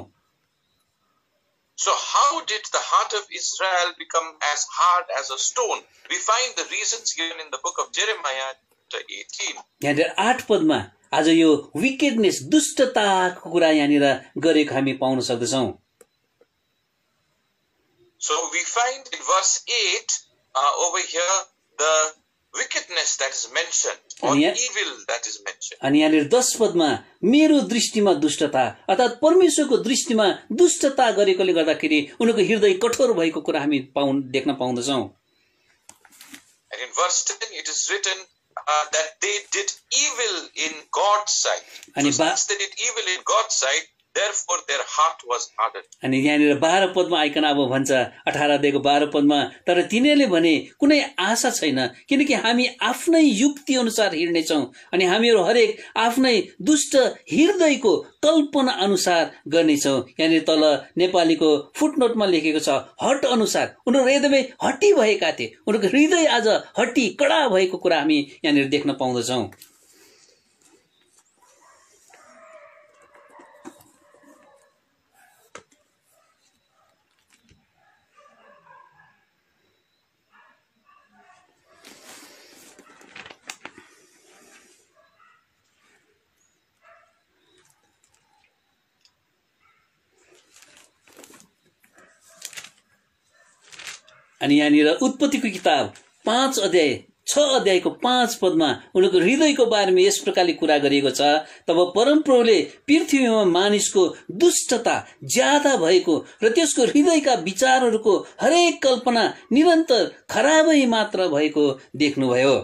Speaker 3: So how did the heart of Israel become as hard as a stone? We find the reasons given in the book of Jeremiah chapter 18. यहाँनिर 8 पदमा आज यो विकेडनेस दुष्टताको कुरा यहाँनिर गरेको हामी पाउन सक्दछौं। So we find in verse 8 over here the wickedness that is mentioned or evil that is mentioned. अनि यहाँनिर 10 पदमा मेरो दृष्टिमा दुष्टता अर्थात परमेश्वरको दृष्टिमा दुष्टता गरेकोले गर्दाखेरि उनीको हृदय कठोर भएको कुरा हामी देख्न पाउँदछौं। And in verse 10 it is written that they did evil in God's sight. So since they did evil in God's sight, therefore their heart was hardened. अनि यहाँनिर 12 पदमा आइकन अब भन्छ 18 अध्यायको 12 पदमा, तर तिनीहरूले भने कुनै आशा छैन, किनकि हामी आफ्नै युक्ति अनुसार हिँड्ने छौं अनि हामीहरू हरेक आफ्नै दुष्ट हृदयको कल्पना अनुसार गर्ने छौं। यहाँनिर तल नेपालीको फुटनोटमा लेखेको छ हट अनुसार। उनीहरू एकदमै हट्टी भएका थिए, उनीहरूको हृदय आज हट्टी कडा भएको कुरा हामी यहाँनिर देख्न पाउँदछौं।
Speaker 2: अनि यहाँनिर उत्पत्तिको किताब 5 अध्याय 6 अध्यायको 5 पदमा उनको हृदयको बारेमा यस प्रकारले कुरा गरिएको छ। तब परमप्रभुले पृथ्वीमा मानिसको दुष्टता ज्यादा भएको र त्यसको हृदयका विचारहरूको हरेक कल्पना निरन्तर खराबै मात्र भएको देख्नुभयो।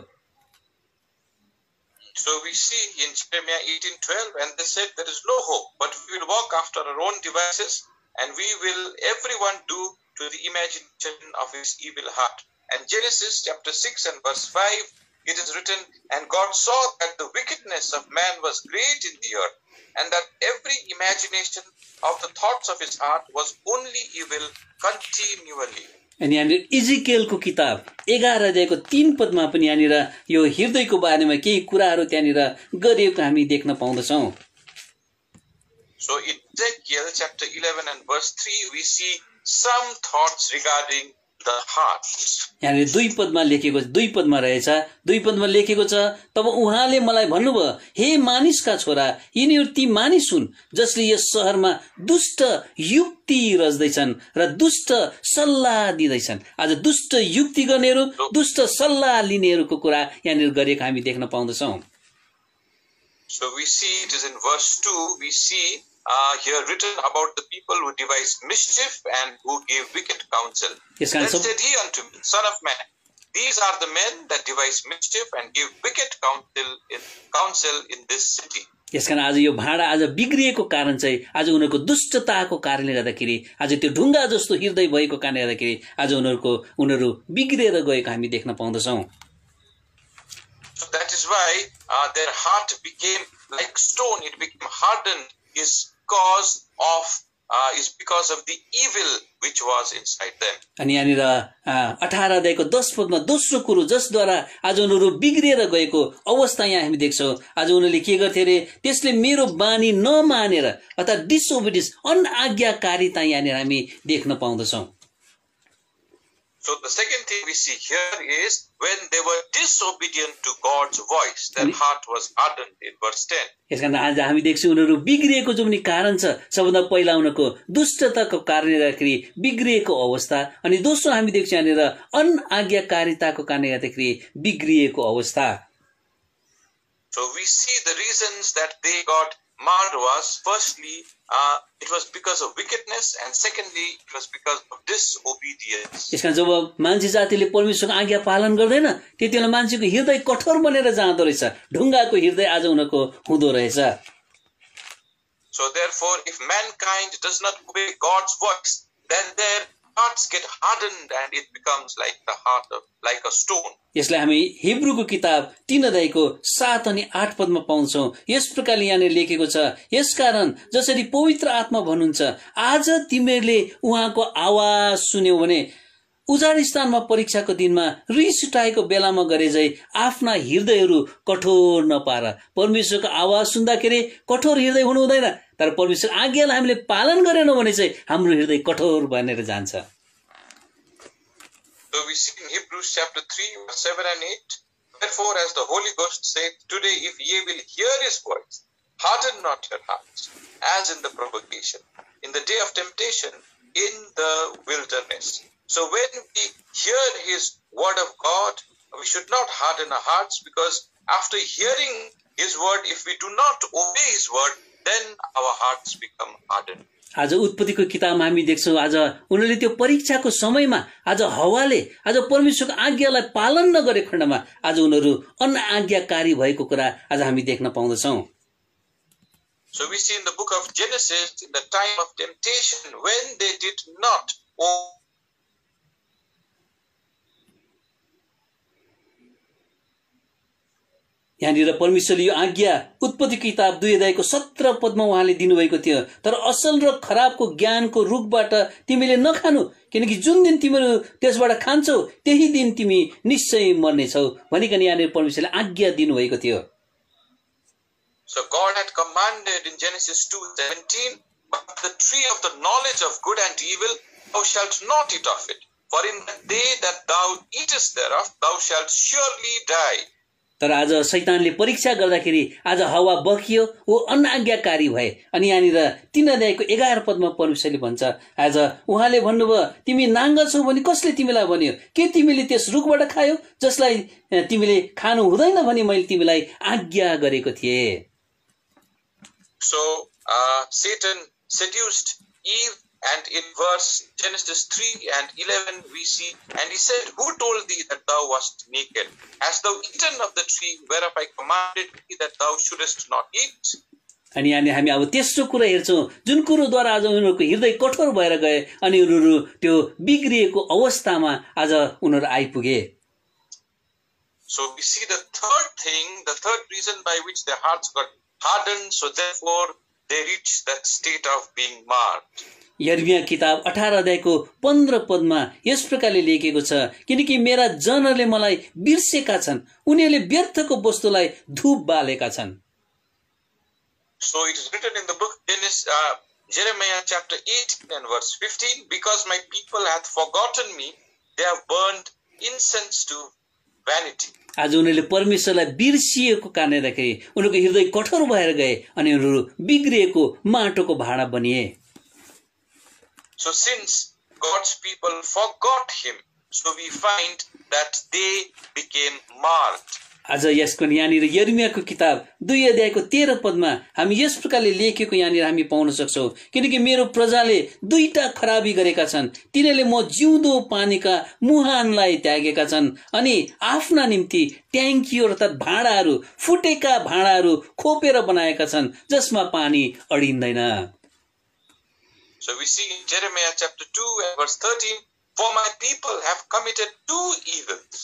Speaker 3: So we see in Jeremiah 18:12, and they said there is no hope, but we will walk after our own devices, and we will everyone do to the imagination of his evil heart. And Genesis chapter 6 and verse 5, it is written, and God saw that the wickedness of man was great in the earth, and that every imagination of the thoughts of his heart was only evil continually.
Speaker 2: अनि यहाँनिर इजिकेलको किताब 11 अध्यायको 3 पदमा पनि यहाँनिर यो हृदयको बारेमा केही कुराहरू त्यहाँनिर गरिएको हामी देख्न पाउँदछौँ।
Speaker 3: So in Ezekiel chapter 11 and verse 3, we see some thoughts regarding the heart.
Speaker 2: यहाँनिर 2 पदमा लेखेको 2 पदमा रहेछ 2 पदमा लेखेको छ, तब उहाँले मलाई भन्नुभयो, हे मानिसका छोरा, यिनीहरू ती मानिस हुन् जसले यस शहरमा दुष्ट युक्ति रच्दैछन् र दुष्ट सल्लाह दिँदैछन्। आज दुष्ट युक्ति गर्नेहरू, दुष्ट सल्लाह लिनेहरूको कुरा यहाँनिर गरेको हामी देख्न पाउँदछौँ।
Speaker 3: So we see it is in verse 2, we see here written about the people who devised mischief and who gave wicked counsel. Then said he unto me, Son of man, these are the men that devise mischief and give wicked counsel in this city.
Speaker 2: यसकारण आज यो भाडा आज बिग्रिएको कारण चाहिँ आज उनीहरूको दुष्टताको कारणले गर्दाखेरि आज त्यो ढुङ्गा जस्तो हृदय भएको कारणले गर्दाखेरि आज उनीहरू बिग्रिएर गएको हामी देख्न पाउँदछौँ।
Speaker 3: So that is why their heart became like stone, it became hardened, is because of the evil which was inside them.
Speaker 2: अनि यहाँनिर 18 अध्यायको 10 पदमा दोस्रो कुरो जसद्वारा आज उनीहरू बिग्रिएर गएको अवस्था यहाँ हामी देख्छौँ। आज उनीहरूले के गर्थे अरे, त्यसले मेरो बानी नमानेर अर्थात् डिसओबिडियन्स अनआज्ञाकारिता यहाँनिर हामी देख्न पाउँदछौँ।
Speaker 3: So the second thing we see here is when they were disobedient to God's voice, their heart was hardened in verse 10.
Speaker 2: यसकारण आज हामी देख्छौँ उनीहरू बिग्रिएको जो पनि कारण छ, सबभन्दा पहिला उनीहरूको दुष्टताको कारणले गर्दाखेरि बिग्रिएको अवस्था, अनि दोस्रो हामी देख्छौँ यहाँनिर अनआज्ञाकारिताको कारणले गर्दाखेरि बिग्रिएको अवस्था।
Speaker 3: So we see the reasons that they got marred was firstly it was because of wickedness, and secondly it was because of disobedience.
Speaker 2: यसकारण जब मान्छे जातिले परमेश्वरको आज्ञा पालन गर्दैन त्यतिबेला मान्छेको हृदय कठोर बनेर जाँदो रहेछ, ढुङ्गाको हृदय आज उनीहरूको हुँदो रहेछ।
Speaker 3: So therefore if mankind does not obey God's voice, then their hearts get hardened and it becomes like the heart of like a stone.
Speaker 2: यसलाई हामी हिब्रूको किताब 3 अध्यायको 7 अनि 8 पदमा पाउँछौँ। यस प्रकारले यहाँनिर लेखेको छ, यसकारण जसरी पवित्र आत्मा भन्नुहुन्छ, आज तिमीहरूले उहाँको आवाज सुन्यौ भने उजाड स्थानमा परीक्षाको दिनमा रिस उठाएको बेलामा गरे झै आफ्ना हृदयहरू कठोर नपार। परमेश्वरको आवाज सुन्दाखेरि कठोर हृदय हुनु हुँदैन, तर परमेश्वर आज्ञालाई हामीले पालन गरेनौँ भने चाहिँ हाम्रो हृदय कठोर बनेर जान्छ।
Speaker 3: So we see in Hebrews chapter 3 verse 7 and 8, therefore as the Holy Ghost saith, today if ye will hear his voice, harden not your hearts, as in the provocation, in the day of temptation, in the wilderness. So when we hear his word of God, we should not harden our hearts, because after hearing his word, if we do not obey his word, then our hearts become hardened.
Speaker 2: आज उत्पत्तिको किताबमा हामी देख्छौँ, आज उनीहरूले त्यो परीक्षाको समयमा आज हवाले आज परमेश्वरको आज्ञालाई पालन नगरे खण्डमा आज उनीहरू अनआज्ञाकारी भएको कुरा आज हामी देख्न पाउँदछौँ।
Speaker 3: So we see in the book of Genesis, in the time of temptation, when they did not obey
Speaker 2: यहाँनिर परमेश्वरले यो आज्ञा उत्पत्ति किताब 2 अध्यायको 17 पदमा उहाँले दिनुभएको थियो, तर असल र खराबको ज्ञानको रुखबाट तिमीले नखानु, किनकि जुन दिन तिमीहरू त्यसबाट खान्छौ त्यही दिन तिमी निश्चय मर्नेछौ भनिकन यहाँनिर परमेश्वरले आज्ञा दिनुभएको थियो।
Speaker 3: So God had commanded in Genesis 2:17, but the tree of the knowledge of good and evil thou shalt not eat of it, for in the day that thou eatest thereof thou shalt surely die.
Speaker 2: तर आज शैतानले परीक्षा गर्दाखेरि आज हवा बकियो, ऊ अनाज्ञाकारी भए। अनि यहाँनिर 3 अध्यायको 11 पदमा परमेश्वरले भन्छ, आज उहाँले भन्नुभयो, तिमी नाङ्गा छौ भने कसले तिमीलाई भन्यो? के तिमीले त्यस रुखबाट खायौ जसलाई तिमीले खानु हुँदैन भनी मैले तिमीलाई आज्ञा गरेको थिएँ।
Speaker 3: So Satan seduced Eve, and in verse Genesis 3 and 11 we see, and he said, who told thee that thou wast naked? Hast thou eaten of the tree whereof I commanded thee that thou shouldest not eat?
Speaker 2: अनि यहाँ हामी अब तेस्रो कुरा हेर्छौँ, जुन कुरोद्वारा आज उनीहरूको हृदय कठोर भएर गए अनि उनीहरू त्यो बिग्रिएको अवस्थामा आज उनीहरू आइपुगे।
Speaker 3: So we see the third reason by which their hearts got hardened, so therefore they reached that state of being marred.
Speaker 2: यर्मिया किताब 18 अध्यायको 15 पदमा यस प्रकारले लेखेको छ, किनकि मेरा जनहरूले मलाई बिर्सेका छन्, उनीहरूले व्यर्थको वस्तुलाई धूप बालेका छन्।
Speaker 3: So it is written in the book Jeremiah chapter 18 and verse 15, because my people hath forgotten me, they have burned incense to vanity.
Speaker 2: आज उनीहरूले परमेश्वरलाई बिर्सिएको कारणले गर्दाखेरि उनीहरूको हृदय कठोर भएर गए अनि उनीहरू बिग्रिएको माटोको भाँडा बनिए।
Speaker 3: So since God's people forgot him, so we find that they became marred.
Speaker 2: आज यसको यहाँनिर यर्मियाको किताब 2 अध्यायको 13 पदमा हामी यस प्रकारले लेखेको यहाँनिर हामी पाउन सक्छौं, किनकि मेरो प्रजाले 2टा खराबी गरेका छन्, तिनीहरूले म जिउँदो पानीका मुहानलाई त्यागेका छन् अनि आफ्ना निम्ति ट्याङ्की अर्थात् भाँडाहरू, फुटेका भाँडाहरू खोपेर बनाएका छन् जसमा पानी अडिँदैन।
Speaker 3: So we see in Jeremiah chapter 2 and verse 13, for my people have committed 2 evils.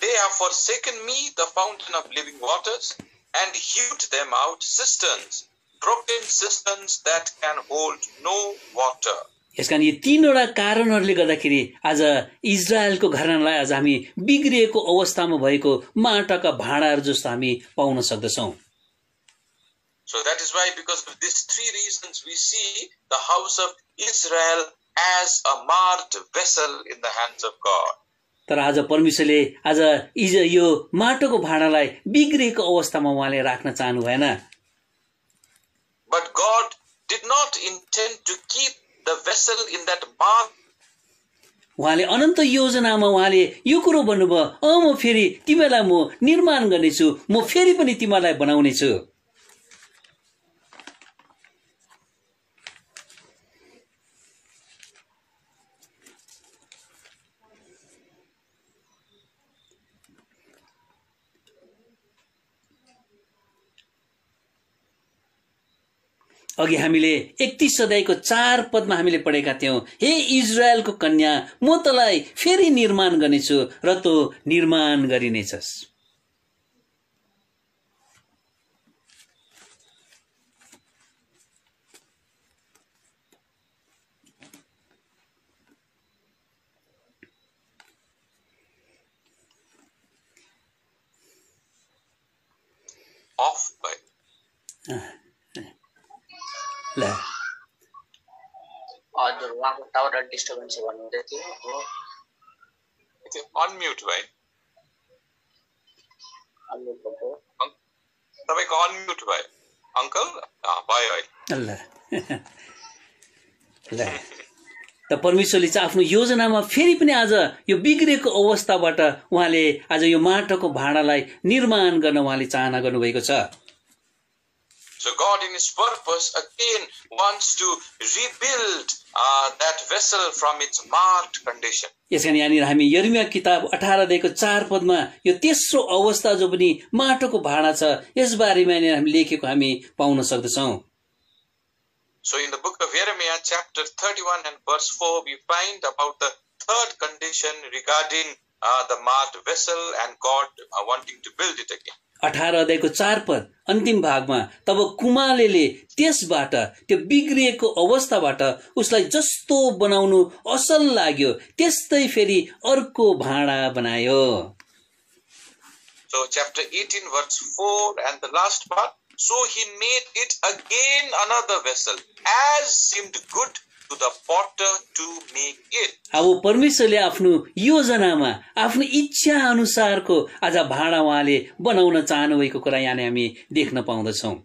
Speaker 3: They have forsaken me, the fountain of living waters, and hewed them out cisterns, broken cisterns that can hold no water.
Speaker 2: यसकारण यी 3वटा कारणहरूले गर्दाखेरि आज इजरायलको घरानालाई आज हामी बिग्रिएको अवस्थामा भएको माटाका भाँडाहरू जस्तो हामी पाउन सक्दछौं।
Speaker 3: So that is why, because of these 3 reasons, we see the house of Israel as a marred vessel in the hands of God.
Speaker 2: तर आज परमेश्वरले आज यो माटोको भाँडालाई बिग्रिएको अवस्थामा उहाँले राख्न चाहनु भएन।
Speaker 3: But God did not intend to keep the vessel in that marred.
Speaker 2: उहाँले अनन्त योजनामा उहाँले यो कुरो भन्नुभयो, म फेरि तिमीलाई म निर्माण गर्नेछु, म फेरि पनि तिमीलाई बनाउने छु। अघि हामीले 31 अध्यायको 4 पदमा हामीले पढेका थियौं, हे इजरायलको कन्या, म तँलाई फेरि निर्माण गर्नेछु र तँ निर्माण गरिनेछस्।
Speaker 3: Off by
Speaker 2: ल
Speaker 1: हजुर उहाँको टावर डिस्टर्बेन्स भन्नुहुँदै थियो।
Speaker 3: अनम्युट भाइ,
Speaker 1: अनम्युट
Speaker 3: तपाईको अनम्युट भयो अंकल, भयो
Speaker 2: ल ल त परमेश्वरले चाहिँ आफ्नो योजनामा फेरि पनि आज यो बिग्रेको अवस्थाबाट उहाँले आज यो माटोको भाँडालाई निर्माण गर्न उहाँले चाहना गर्नुभएको छ।
Speaker 3: So God in his purpose again wants to rebuild that vessel from its marred condition.
Speaker 2: यसकारण यहाँनिर हामी यर्मिया किताब 18 अध्यायको 4 पदमा यो तेस्रो अवस्था जो पनि माटोको भाँडा छ यस बारेमा यहाँनिर हामी लेखेको हामी पाउन सक्दछौं।
Speaker 3: So in the book of Jeremiah chapter 31 and verse 4 we find about the third condition regarding the marred vessel and God wanting to build it again.
Speaker 2: 18 अध्यायको 4 पद अन्तिम भागमा तब कुमालेले त्यसबाट त्यो बिग्रिएको अवस्थाबाट उसलाई जस्तो बनाउनु असल लाग्यो त्यस्तै फेरि अर्को भाँडा बनायो।
Speaker 3: So chapter 18 verse 4 and the last part, so he made it again another vessel as seemed good to the potter to make it.
Speaker 2: अब परमेश्वरले आफ्नो योजनामा आफ्नो इच्छा अनुसारको आज भाँडा उहाँले बनाउन चाहनुभएको कुरा यहाँ हामी देख्न पाउँदछौँ।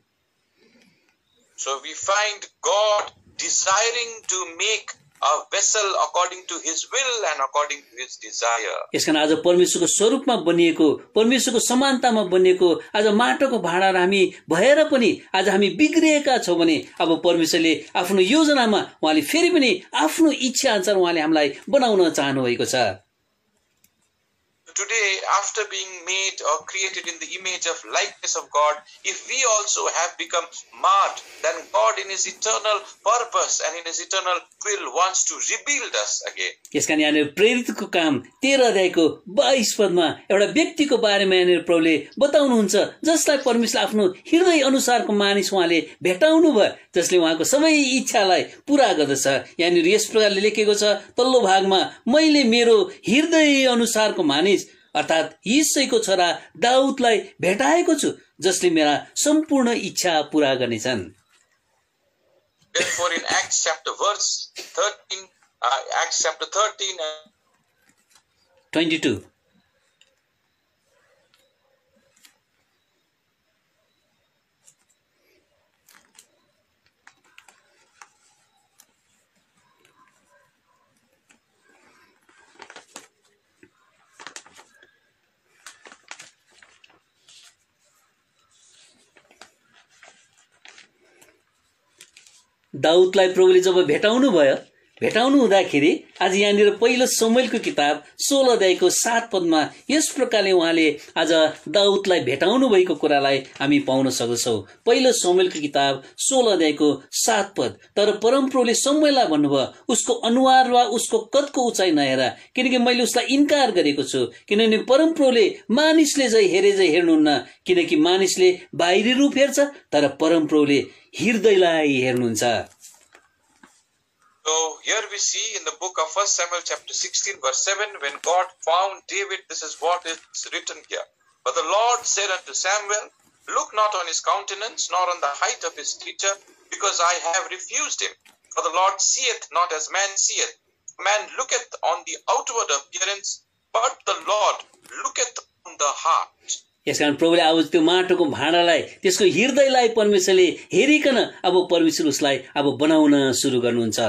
Speaker 3: So we find God desiring to make a vessel according to his will and according to his desire.
Speaker 2: यसकारण आज परमेश्वरको स्वरूपमा बनिएको, परमेश्वरको समानतामा बनिएको आज माटोको भाँडा हामी भएर पनि आज हामी बिग्रिएका छौँ भने अब परमेश्वरले आफ्नो योजनामा उहाँले फेरि पनि आफ्नो इच्छा अनुसार उहाँले हामीलाई बनाउन चाहनु भएको छ।
Speaker 3: Today, after being made or created in the image of likeness of God, if we also have become marred, then God in his eternal purpose and in his eternal will wants to rebuild us again.
Speaker 2: यसकारण यहाँ प्रेरितको काम 13 अध्यायको 22 पदमा एउटा व्यक्तिको बारेमा यहाँ प्रभुले बताउनुहुन्छ जसलाई परमेश्वरले आफ्नो हृदय अनुसारको मानिस उहाँले भेटाउनु भयो, जसले उहाँको सबै इच्छालाई पूरा गर्दछ। यहाँ यस प्रकारले लेखेको छ तल्लो भागमा, मैले मेरो हृदय अनुसारको मानिस अर्थात यिसैको छोरा दाउदलाई भेटाएको छु जसले मेरा सम्पूर्ण इच्छा पूरा गर्नेछन्।
Speaker 3: Therefore in Acts chapter 13 and
Speaker 2: 22 दाउदलाई प्रभुले जब भेटाउनु हुँदाखेरि आज यहाँनिर पहिलो शमूएलको किताब 16 अध्यायको 7 पदमा यस प्रकारले उहाँले आज दाउदलाई भेटाउनु भएको कुरालाई हामी पाउन सक्छौं। पहिलो शमूएलको किताब 16 अध्यायको 7 पद, तर परमप्रभुले शमूएललाई भन्नुभयो उसको अनुहार वा उसको कदको उचाइ नहेर, किनकि मैले उसलाई इन्कार गरेको छु। किनभने परमप्रभुले मानिसले जै हेरे जै हेर्नुहुन्न, किनकि मानिसले बाहिरी रूप हेर्छ तर परमप्रभुले हृदयलाई हेर्नुहुन्छ।
Speaker 3: So here we see in the book of 1 Samuel chapter 16 verse 7, when God found David, this is what is written here. But the Lord said unto Samuel, look not on his countenance, nor on the height of his stature, because I have refused him. For the Lord seeth not as man seeth. Man looketh on the outward appearance, but the Lord looketh on the heart.
Speaker 2: यसकारण प्रभुले अब त्यो माटोको भाँडालाई, त्यसको हृदयलाई परमेश्वरले हेरिकन अब परमेश्वर उसलाई अब बनाउन सुरु गर्नुहुन्छ।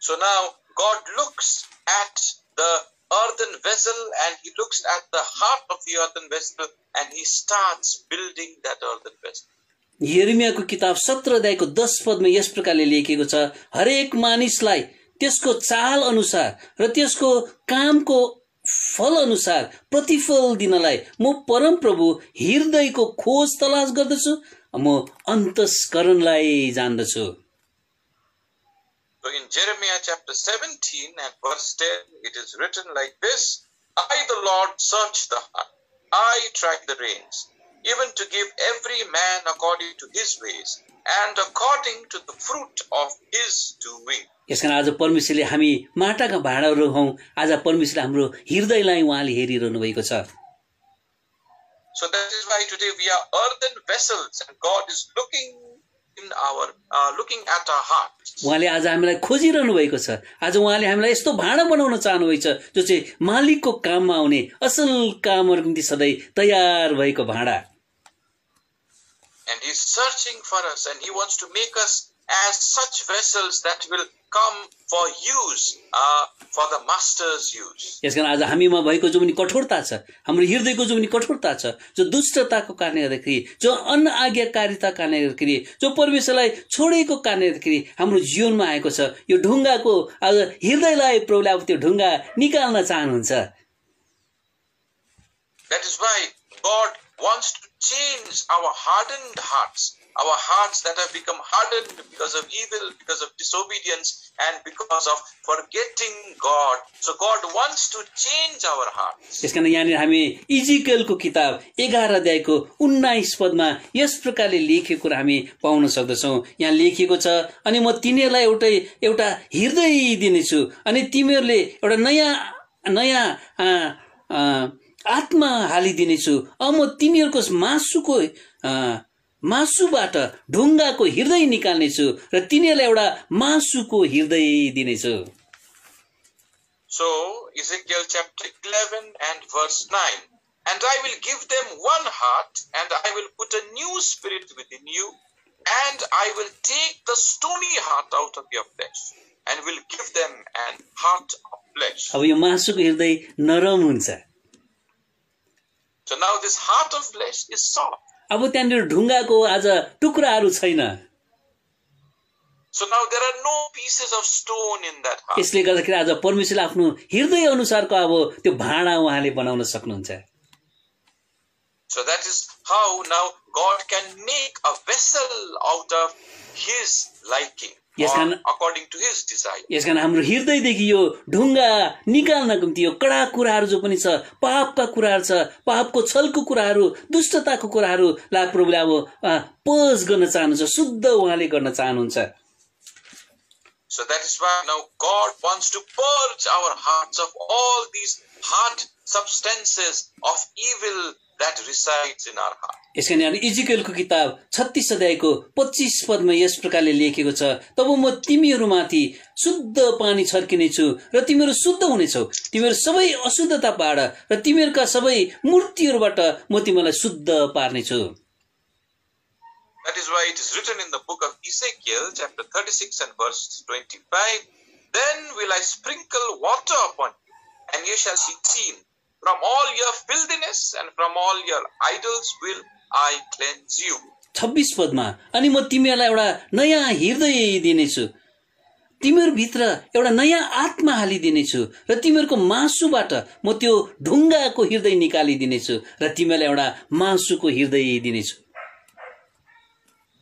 Speaker 3: So now God looks at the earthen vessel and he looks at the heart of the earthen vessel and he starts building that earthen vessel.
Speaker 2: यिर्मयाको किताब 17 अध्यायको 10 पदमा यस प्रकारले लेखिएको छ, हरेक मानिसलाई त्यसको चाल अनुसार र त्यसको कामको फल अनुसार प्रतिफल दिनलाई म परम प्रभु हृदयको खोज तलास गर्दछु, म अन्तस्करणलाई जान्दछु।
Speaker 3: So in Jeremiah chapter 17 and verse 10, it is written like this, I the Lord search the heart, I track the reins, even to give every man according to his ways and according to the fruit of his doing.
Speaker 2: यसकारण आज परमेश्वरले हामी माटाका भाँडाहरू हौं, आज परमेश्वरले हाम्रो हृदयलाई उहाँले हेरिरहनु भएको छ।
Speaker 3: So that is why today we are earthen vessels and God is looking at our hearts.
Speaker 2: उहाँले आज हामीलाई खोजिरहनु भएको छ। आज उहाँले हामीलाई यस्तो भाँडा बनाउन चाहनुभएको छ जो चाहिँ मालिकको काममा आउने, असल कामहरूको निम्ति सधैँ तयार भएको भाँडा।
Speaker 3: And he is searching for us and he wants to make us as such vessels that will come for use, for the master's use.
Speaker 2: यसकारण आज हामीमा भएको जो पनि कठोरता छ, हाम्रो हृदयको जो पनि कठोरता छ, जो दुष्टताको कारणले गर्दाखेरि, जो अनआज्ञाकारिता कारणले गर्दाखेरि, जो परमेश्वरलाई छोडेको कारणले गर्दाखेरि हाम्रो जीवनमा आएको छ, यो ढुङ्गाको आज हृदयलाई प्रभुले अब त्यो ढुङ्गा निकाल्न चाहनुहुन्छ।
Speaker 3: That is why God wants to change our hardened hearts, our hearts that have become hardened because of evil, because of disobedience, and because of forgetting God. So God wants to change our hearts.
Speaker 2: यसकारण यहाँ हामी इजिकेलको किताब 11 अध्यायको 19 पदमा यस प्रकारले लेखेको कुरा हामी पाउन सक्दछौं। यहाँ लेखिएको छ, अनि म तिनीहरूलाई एउटा हृदय दिनेछु अनि तिमीहरूले एउटा नयाँ आत्मा हालिदिनेछु। अब म तिमीहरूको मासुको मासुबाट ढुङ्गाको हृदय निकाल्नेछु र तिनीहरूलाई एउटा मासुको हृदय दिनेछु.
Speaker 3: So, Ezekiel chapter 11 and verse 9. And I will give them one heart, and I will put a new spirit within you, and I will take the stony heart out of your flesh, and will give them an heart of flesh.
Speaker 2: अब यो मासुको हृदय नरम हुन्छ.
Speaker 3: So now this heart of flesh is soft.
Speaker 2: अब त्यहाँनिर ढुङ्गाको आज टुक्राहरू छैन.
Speaker 3: So now there are no pieces of stone in that heart.
Speaker 2: यसले गर्दाखेरि आज परमेश्वरले आफ्नो हृदय अनुसारको अब त्यो भाँडा उहाँले बनाउन सक्नुहुन्छ.
Speaker 3: So that is how now God can make a vessel out of His liking, or according to His desire.
Speaker 2: यसकारण हाम्रो हृदयदेखि यो ढुङ्गा निकाल्नको निम्ति यो कडा कुराहरू जो पनि छ, पापका कुराहरू छ, पापको छलको कुराहरू, दुष्टताको कुराहरूलाई प्रभुले अब पज गर्न चाहनुहुन्छ, शुद्ध उहाँले गर्न चाहनुहुन्छ.
Speaker 3: So that is why now God wants to purge our hearts of all these hard substances of evil that resides in our heart.
Speaker 2: यसकारण यहाँ इजिकेलको किताब 36 अध्यायको 25 पदमा यस प्रकारले लेखेको छ, तब म तिमीहरूमाथि शुद्ध पानी छर्किनेछु र तिमीहरू शुद्ध हुनेछौ, तिमीहरू सबै अशुद्धताबाट र तिमीहरूका सबै मूर्तिहरूबाट म तिमीलाई शुद्ध पार्नेछु.
Speaker 3: That is why it is written in the book of Ezekiel chapter 36 and verse 25, Then will I sprinkle water upon you, and you shall be clean. From all your filthiness and from all your idols will I cleanse you.
Speaker 2: 26 पदमा अनि म तिमीहरूलाई एउटा नयाँ हृदय दिनेछु, तिमीहरू भित्र एउटा नयाँ आत्मा हालिदिनेछु र तिमीहरूको मासुबाट म त्यो ढुङ्गाको हृदय निकालिदिनेछु र तिमीहरूलाई एउटा मासुको हृदय दिनेछु.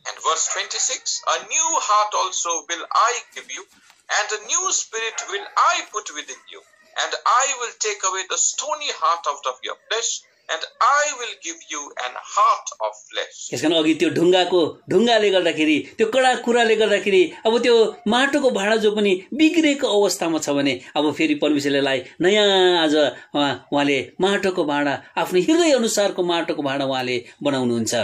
Speaker 3: And verse 26, A new heart also will I give you, and a new spirit will I put within you. And I will take away the stony heart out of your flesh, and I will give you an heart of flesh.
Speaker 2: यसकारण अघि त्यो ढुङ्गाले गर्दाखेरि त्यो कडा कुराले गर्दाखेरि अब त्यो माटोको भाँडा जो पनि बिग्रेको अवस्थामा छ भने अब फेरि परमेश्वरलाई नयाँ आज उहाँले माटोको भाँडा आफ्नो हृदय अनुसारको माटोको भाँडा उहाँले बनाउनुहुन्छ.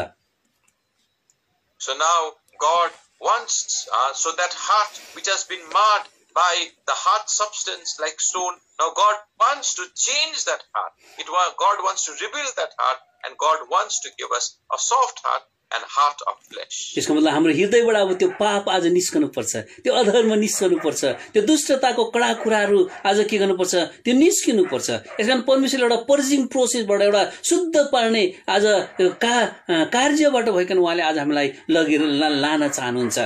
Speaker 3: So now God wants so that heart which has been marred by the hard substance like stone, now God wants to change that heart. God wants to rebuild that heart, and God wants to give us a soft heart and heart of flesh.
Speaker 2: यसको मतलब हाम्रो हृदयबाट अब त्यो पाप आज निस्कनु पर्छ, त्यो अधर्म निस्कनु पर्छ, त्यो दुष्टताको कडा कुराहरू आज के गर्नु पर्छ, त्यो निस्किनु पर्छ. यसकारण परमेश्वरले एउटा पर्जिङ प्रोसेसबाट एउटा शुद्ध पार्ने आज कार्यबाट भइकन उहाँले आज हामीलाई लगेर लान चाहनुहुन्छ.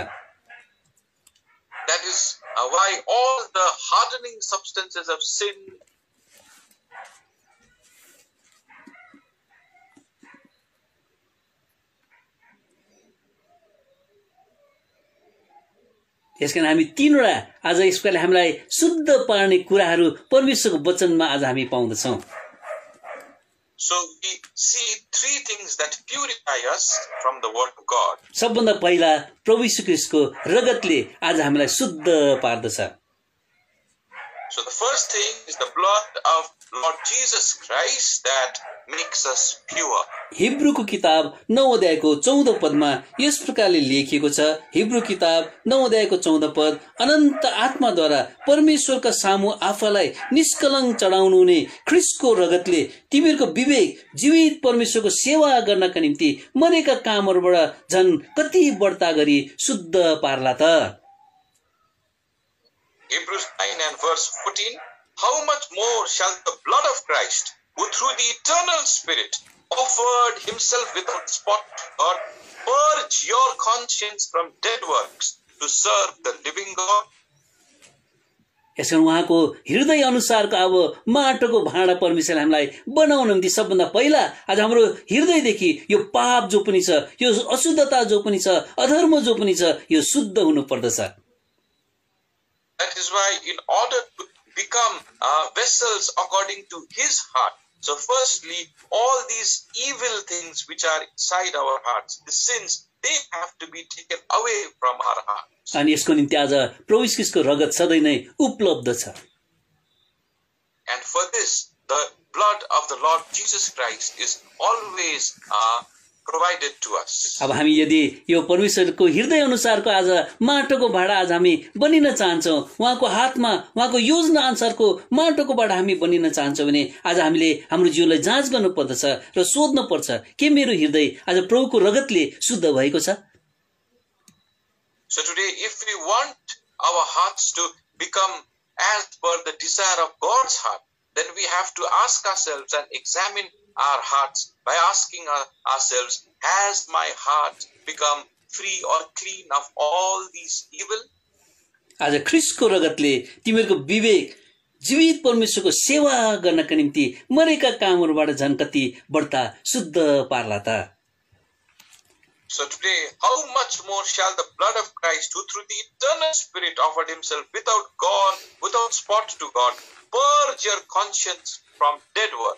Speaker 3: That is why all the hardening substances of sin
Speaker 2: यसकारण हामी तीनवटा आज यसको हामीलाई शुद्ध पार्ने कुराहरू परमेश्वरको वचनमा आज हामी पाउँदछौं.
Speaker 3: So we see three things that purify us from the word of God.
Speaker 2: सबभन्दा पहिला प्रभु यीशु ख्रीष्टको रगतले आज हामीलाई शुद्ध पार्दछ.
Speaker 3: So the first thing is the blood of Lord Jesus Christ that makes us pure.
Speaker 2: हिब्रूको किताब 9 अध्यायको 14 पदमा यस प्रकारले लेखिएको छ. हिब्रू किताब 9 अध्यायको 14 पद, अनन्त आत्माद्वारा परमेश्वरका सामु आफूलाई निष्कलङ्क चढाउनु हुने ख्रीष्टको रगतले तिमीहरूको विवेक जीवित परमेश्वरको सेवा गर्नका निम्ति मरेका कामहरूबाट झन् कति बढ्ता गरी शुद्ध पार्ला त.
Speaker 3: Hebrews 9 and verse 14, How much more shall the blood of Christ, who through the eternal Spirit offered himself without spot to God, purge your conscience from dead works to serve the living God?
Speaker 2: यसकारण उहाँको हृदय अनुसारको अब माटोको भाँडा परमेश्वरले हामीलाई बनाउन निम्ति सबभन्दा पहिला आज हाम्रो हृदयदेखि यो पाप जो पनि छ, यो अशुद्धता जो पनि छ, अधर्म जो पनि छ, यो शुद्ध हुनु पर्दछ.
Speaker 3: That is why in order to become vessels according to his heart, so firstly, all these evil things which are inside our hearts, the sins, they have to be taken away from our hearts.
Speaker 2: अनि यसको निम्ति आज प्रभु ख्रीष्टको रगत सधैँ नै उपलब्ध छ.
Speaker 3: And for this, the blood of the Lord Jesus Christ is always provided to us.
Speaker 2: अब हामी यदि यो परमेश्वरको हृदय अनुसारको आज माटोको भाँडा आज हामी बनिन चाहन्छौँ, उहाँको हातमा उहाँको योजना अनुसारको माटोको भाँडा हामी बनिन चाहन्छौँ भने आज हामीले हाम्रो जीवनलाई जाँच गर्नु पर्दछ र सोध्नु पर्छ के मेरो हृदय आज प्रभुको रगतले शुद्ध भएको छ।
Speaker 3: So today, if we want our hearts to become as per the desire of God's heart, then we have to ask ourselves and examine our hearts by asking ourselves, has my heart become free or clean of all these evil?
Speaker 2: आज ख्रीष्टको रगतले तिमीहरूको विवेक जीवित परमेश्वरको सेवा गर्नका निम्ति मरेका कामहरूबाट झन् कति बढ्ता शुद्ध पार्ला त।
Speaker 3: So today, how much more shall the blood of Christ, who through the eternal Spirit offered himself without spot to God, purge your conscience from dead work?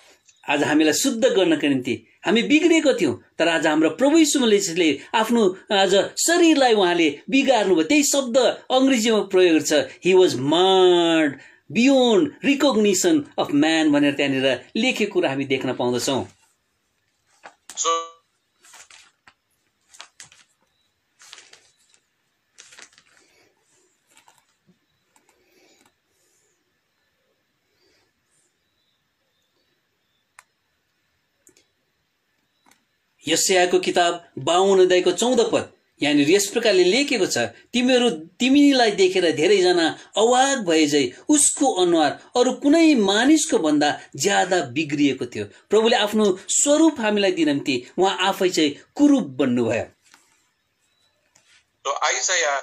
Speaker 2: आज हामीलाई शुद्ध गर्नका निम्ति हामी बिग्रेको थियौं, तर आज हाम्रो प्रभु यीशु मसीहले आफ्नो आज शरीरलाई उहाँले बिगार्नु भयो। त्यही शब्द अंग्रेजीमा प्रयोग छ, he was marred beyond recognition of man भनेर त्यहाँनिर लेखेको कुरा हामी देख्न पाउँदछौं।
Speaker 3: So
Speaker 2: यशायाको किताब 52 अध्यायको 14 पद यहाँनिर यस प्रकारले लेखेको छ, तिमीलाई देखेर धेरैजना अवाक भएझै उसको अनुहार अरू कुनै मानिसको भन्दा ज्यादा बिग्रिएको थियो। प्रभुले आफ्नो स्वरूप हामीलाई दिन निम्ति उहाँ आफै चाहिँ कुरूप बन्नुभयो।
Speaker 3: So Isaiah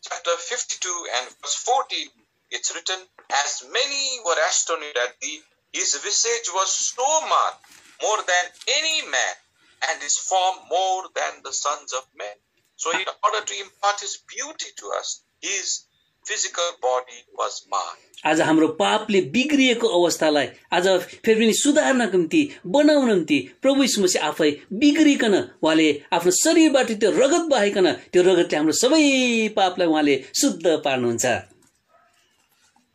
Speaker 3: chapter 52 and verse 14, it's written, as many were astonished at thee, his visage was so marred, more than any man, and his form more than the sons of men. So in order to impart his beauty to us, his physical body was marred.
Speaker 2: आज हाम्रो पापले बिग्रिएको अवस्थालाई आज फेरि पनि सुधार्नको निम्ति बनाउन निम्ति प्रभु यीशु मसीह आफै बिग्रिकन उहाँले आफ्नो शरीरबाट त्यो रगत बहाइकन त्यो रगतले हाम्रो सबै पापलाई उहाँले शुद्ध पार्नुहुन्छ।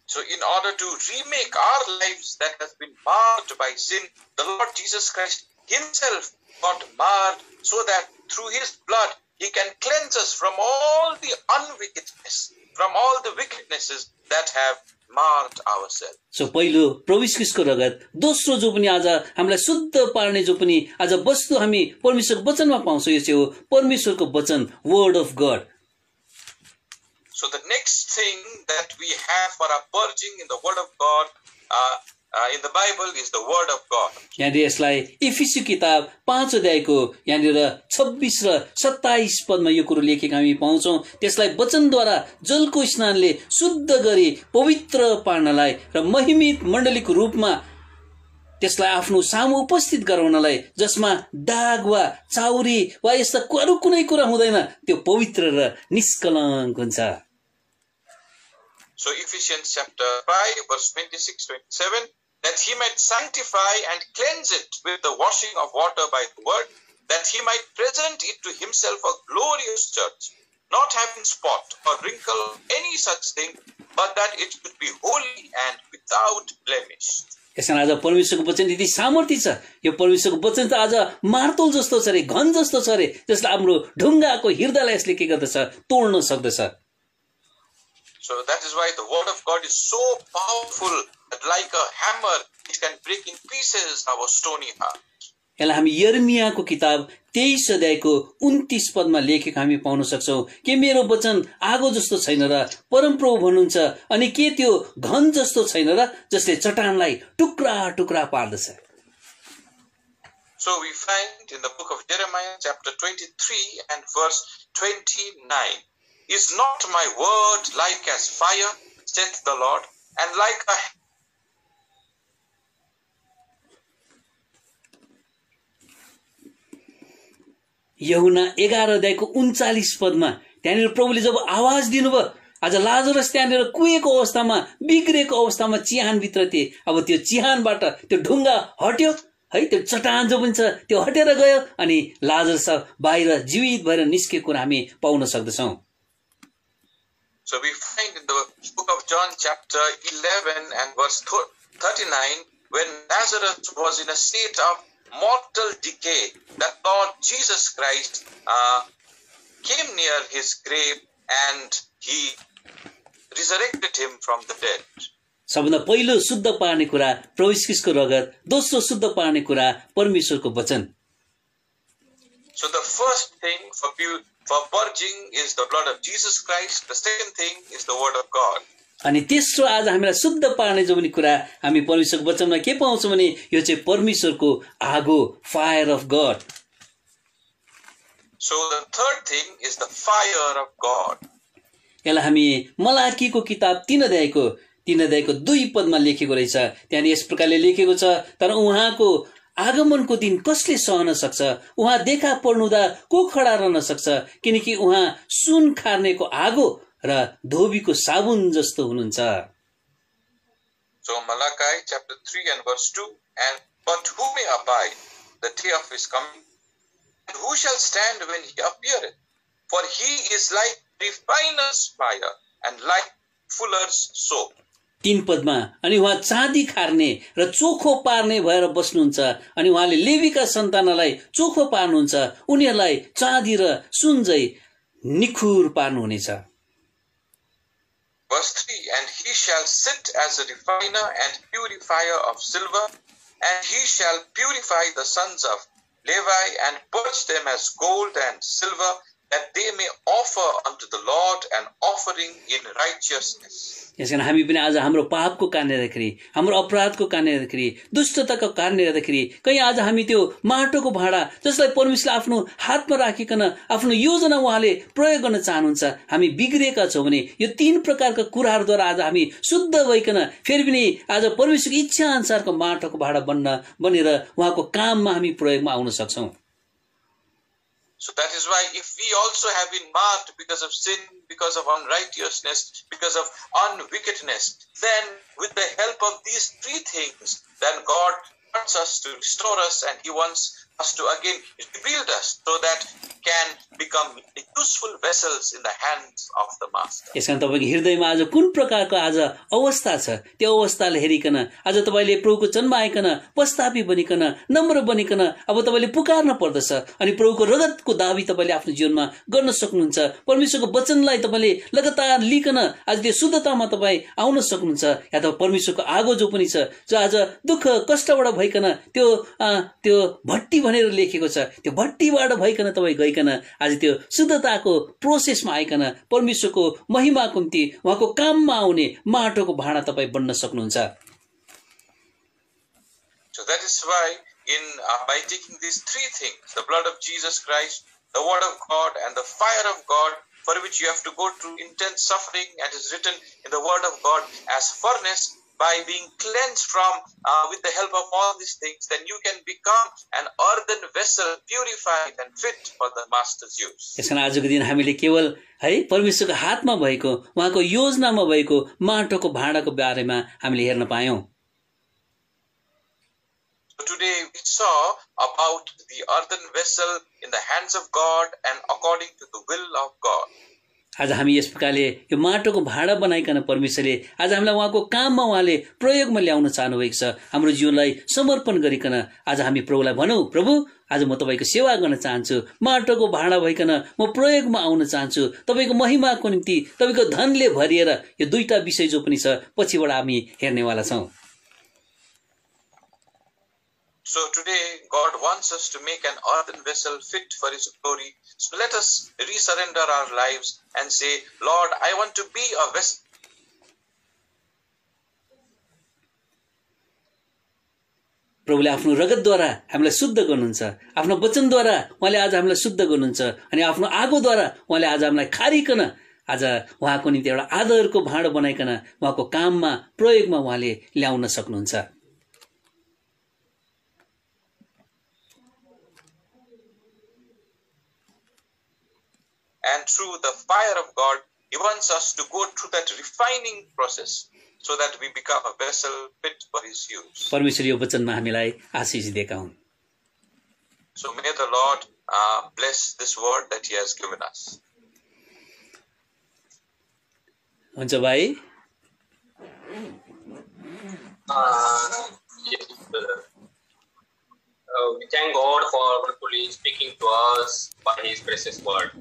Speaker 3: So in order to remake our lives that has been marred by sin, the Lord Jesus Christ himself got marred so that through his blood he can cleanse us from all the unwickedness, from all the wickednesses that have marred ourselves.
Speaker 2: So पहिलो प्रभु यीशुको रगत, दोस्रो जो पनि आज हामीलाई शुद्ध पार्ने जो पनि आज वस्तु हामी परमेश्वरको वचनमा पाउँछौँ, यो चाहिँ हो परमेश्वरको वचन, word of God.
Speaker 3: So the next thing that we have for our purging in the word of God, in the Bible, is the word of God.
Speaker 2: यहाँनिर यसलाई इफिसी किताब 5 अध्यायको यहाँनिर 26 र 27 पदमा यो कुरो लेखेको हामी पाउँछौं। त्यसलाई वचनद्वारा जलको स्नानले शुद्ध गरी पवित्र पार्नलाई र महिमित मण्डलीको रूपमा त्यसलाई आफ्नो सामु उपस्थित गराउनलाई, जसमा दाग वा चाउरी वा यस्ता अरू कुनै कुरा हुँदैन, त्यो पवित्र र निष्कलङ्क हुन्छ।
Speaker 3: So Ephesians chapter 5 verse 26-27, that he might sanctify and cleanse it with the washing of water by the word, that he might present it to himself a glorious church, not having spot or wrinkle any such thing, but that it should be holy and without blemish.
Speaker 2: यसमा आज परमेश्वरको वचन यति सामर्थ्य छ। यो परमेश्वरको वचन त आज मार्तोल जस्तो छ रे, घन जस्तो छ रे, जसले हाम्रो ढुङ्गाको हृदयलाई यसले के गर्दछ, तोड्न सक्दछ।
Speaker 3: So that is why the word of God is so powerful that like a hammer it can break in pieces our stony heart.
Speaker 2: यसलाई हामी यर्मियाको किताब 23 अध्यायको 29 पदमा लेखेको हामी पाउन सक्छौं कि मेरो वचन आगो जस्तो छैन र परमप्रभु भन्नुहुन्छ, अनि के त्यो घन जस्तो छैन र जसले चट्टानलाई टुक्रा टुक्रा पार्दछ।
Speaker 3: So we find in the book of Jeremiah chapter 23 and verse 29, is not my word like as fire, saith the Lord, and like a
Speaker 2: यूहन्ना 11 अध्यायको 39 पदमा त्यहाँनिर प्रभुले जब आवाज दिनुभयो, आज लाजरस त्यहाँनिर कुएको अवस्थामा, बिग्रेको अवस्थामा चिहानभित्र थिए। अब त्यो चिहानबाट त्यो ढुङ्गा हट्यो है, त्यो चट्टान जो पनि छ त्यो हटेर गयो, अनि लाजरस बाहिर जीवित भएर निस्केको कुरा हामी पाउन सक्दछौं।
Speaker 3: So we find in the book of John chapter 11 and verse 39, when Lazarus was in a state of mortal decay, that Lord Jesus Christ came near his grave and he resurrected him from the dead.
Speaker 2: सबभन्दा पहिलो शुद्ध पार्ने कुरा प्रभु यीशु ख्रीष्टको रगत, दोस्रो शुद्ध पार्ने कुरा परमेश्वरको वचन.
Speaker 3: So the first thing for purging is the blood of Jesus Christ. The second thing is the word of God.
Speaker 2: अनि तेस्रो आज हामीलाई शुद्ध पार्ने जो पनि कुरा हामी परमेश्वरको वचनमा के पाउँछौँ भने यो चाहिँ परमेश्वरको आगो, fire of God.
Speaker 3: So the third thing is the fire of God.
Speaker 2: यसलाई हामी मलाकीको किताब 3 अध्यायको 2 पदमा लेखेको रहेछ. त्यहाँ यस प्रकारले लेखेको छ, तर उहाँको आगमनको दिन कसले सहन सक्छ? उहाँ देखा पर्नुहुँदा को खडा रहन सक्छ? किनकि उहाँ सुन खार्नेको आगो र धोबीको साबुन जस्तो हुनुहुन्छ.
Speaker 3: So Malachi chapter 3 and verse 2, and but who may abide the day of his coming? And who shall stand when he appeareth? For he is like refiner's fire and like fuller's soap.
Speaker 2: 3 पदमा अनि उहाँ चाँदी खार्ने र चोखो पार्ने भएर बस्नुहुन्छ. अनि उहाँले लेवीका सन्तानलाई चोखो पार्नुहुन्छ, उनीहरूलाई चाँदी र सुनझै निखुर पार्नुहुनेछ.
Speaker 3: Verse 3, and he shall sit as a refiner and purifier of silver, and he shall purify the sons of Levi and purge them as gold and silver, that they may offer unto the Lord an offering in righteousness.
Speaker 2: यसकारण हामी पनि आज हाम्रो पापको कारणले गर्दाखेरि, हाम्रो अपराधको कारणले गर्दाखेरि, दुष्टताको कारणले गर्दाखेरि कहीं आज हामी त्यो माटोको भाँडा जसलाई परमेश्वरले आफ्नो हातमा राखिकन आफ्नो योजना उहाँले प्रयोग गर्न चाहनुहुन्छ, हामी बिग्रेका छौं भने यो 3 प्रकारका कुराहरूद्वारा आज हामी शुद्ध भइकन फेरि पनि आज परमेश्वरको इच्छा अनुसारको माटोको भाँडा बनेर उहाँको काममा हामी प्रयोगमा आउन सक्छौं.
Speaker 3: So that is why if we also have been marked because of sin, because of unrighteousness, because of unwickedness, then with the help of these 3 things, then God wants us to restore us and he wants us to again rebuild us so that we can become useful vessels in the hands of the Master.
Speaker 2: यसकारण तपाईको हृदयमा आज कुन प्रकारको आज अवस्था छ, त्यो अवस्थाले हेरिकन आज तपाईले प्रभुको जन्म आइकन पश्चातापी बनिकन नम्र बनिकन अब तपाईले पुकार्न पर्दछ. अनि प्रभुको रगतको दाबी तपाईले आफ्नो जीवनमा गर्न सक्नुहुन्छ. परमेश्वरको वचनलाई तपाईले लगातार लिकन आज त्यो शुद्धतामा तपाई आउन सक्नुहुन्छ. या त परमेश्वरको आगो जो पनि छ, जो आज दुःख कष्टबाट भइकन त्यो भट्टी भनेर लेखेको छ, त्यो भट्टीबाट भइकन तपाई गइकन आज त्यो शुद्धताको प्रोसेसमा आइकन परमेश्वरको महिमाको निम्ति उहाँको काममा आउने माटोको भाँडा तपाई बन्न सक्नुहुन्छ.
Speaker 3: So that is why by taking these 3 things, the blood of Jesus Christ, the word of God and the fire of God, for which you have to go through intense suffering, and is written in the word of God as furnace, by being cleansed from with the help of all these things, then you can become an earthen vessel, purified and fit for the Master's use.
Speaker 2: यसकारण आजको दिन हामीले केवल है परमेश्वरको हातमा भएको, उहाँको योजनामा भएको माटोको भाँडाको बारेमा हामीले हेर्न पायौं.
Speaker 3: So today we saw about the earthen vessel in the hands of God and according to the will of God.
Speaker 2: आज हामी यस प्रकारले यो माटोको भाँडा बनाइकन परमेश्वरले आज हामीलाई उहाँको काममा उहाँले प्रयोगमा ल्याउन चाहनु भएको छ. हाम्रो जीवनलाई समर्पण गरिकन आज हामी प्रभुलाई भनौं, प्रभु आज म तपाईको सेवा गर्न चाहन्छु, माटोको भाँडा भइकन म प्रयोगमा आउन चाहन्छु, तपाईको महिमाको निम्ति, तपाईको धनले भरिएर. यो 2टा विषय जो पनि छ पछिबाट हामी हेर्नेवाला छौं.
Speaker 3: So today God wants us to make an earthen vessel fit for his glory. So let us resurrender our lives and say, Lord, I want to be a vessel.
Speaker 2: प्रभुले आफ्नो रगतद्वारा हामीलाई शुद्ध गर्नुहुन्छ, आफ्नो वचनद्वारा उहाँले आज हामीलाई शुद्ध गर्नुहुन्छ, अनि आफ्नो आगोद्वारा उहाँले आज हामीलाई खारिकन आज उहाँको निम्ति एउटा आदरको भाँडो बनाइकन उहाँको काममा प्रयोगमा उहाँले ल्याउन सक्नुहुन्छ.
Speaker 3: And through the fire of God, he wants us to go through that refining process so that we become a vessel fit for his use.
Speaker 2: परमेश्वर यो वचनमा हामीलाई आशीष दिएका हुन्.
Speaker 3: So may the Lord bless this word that he has given us.
Speaker 2: हुन्छ भाइ.
Speaker 1: Yes,
Speaker 4: we thank God for wonderfully speaking to us by His precious word.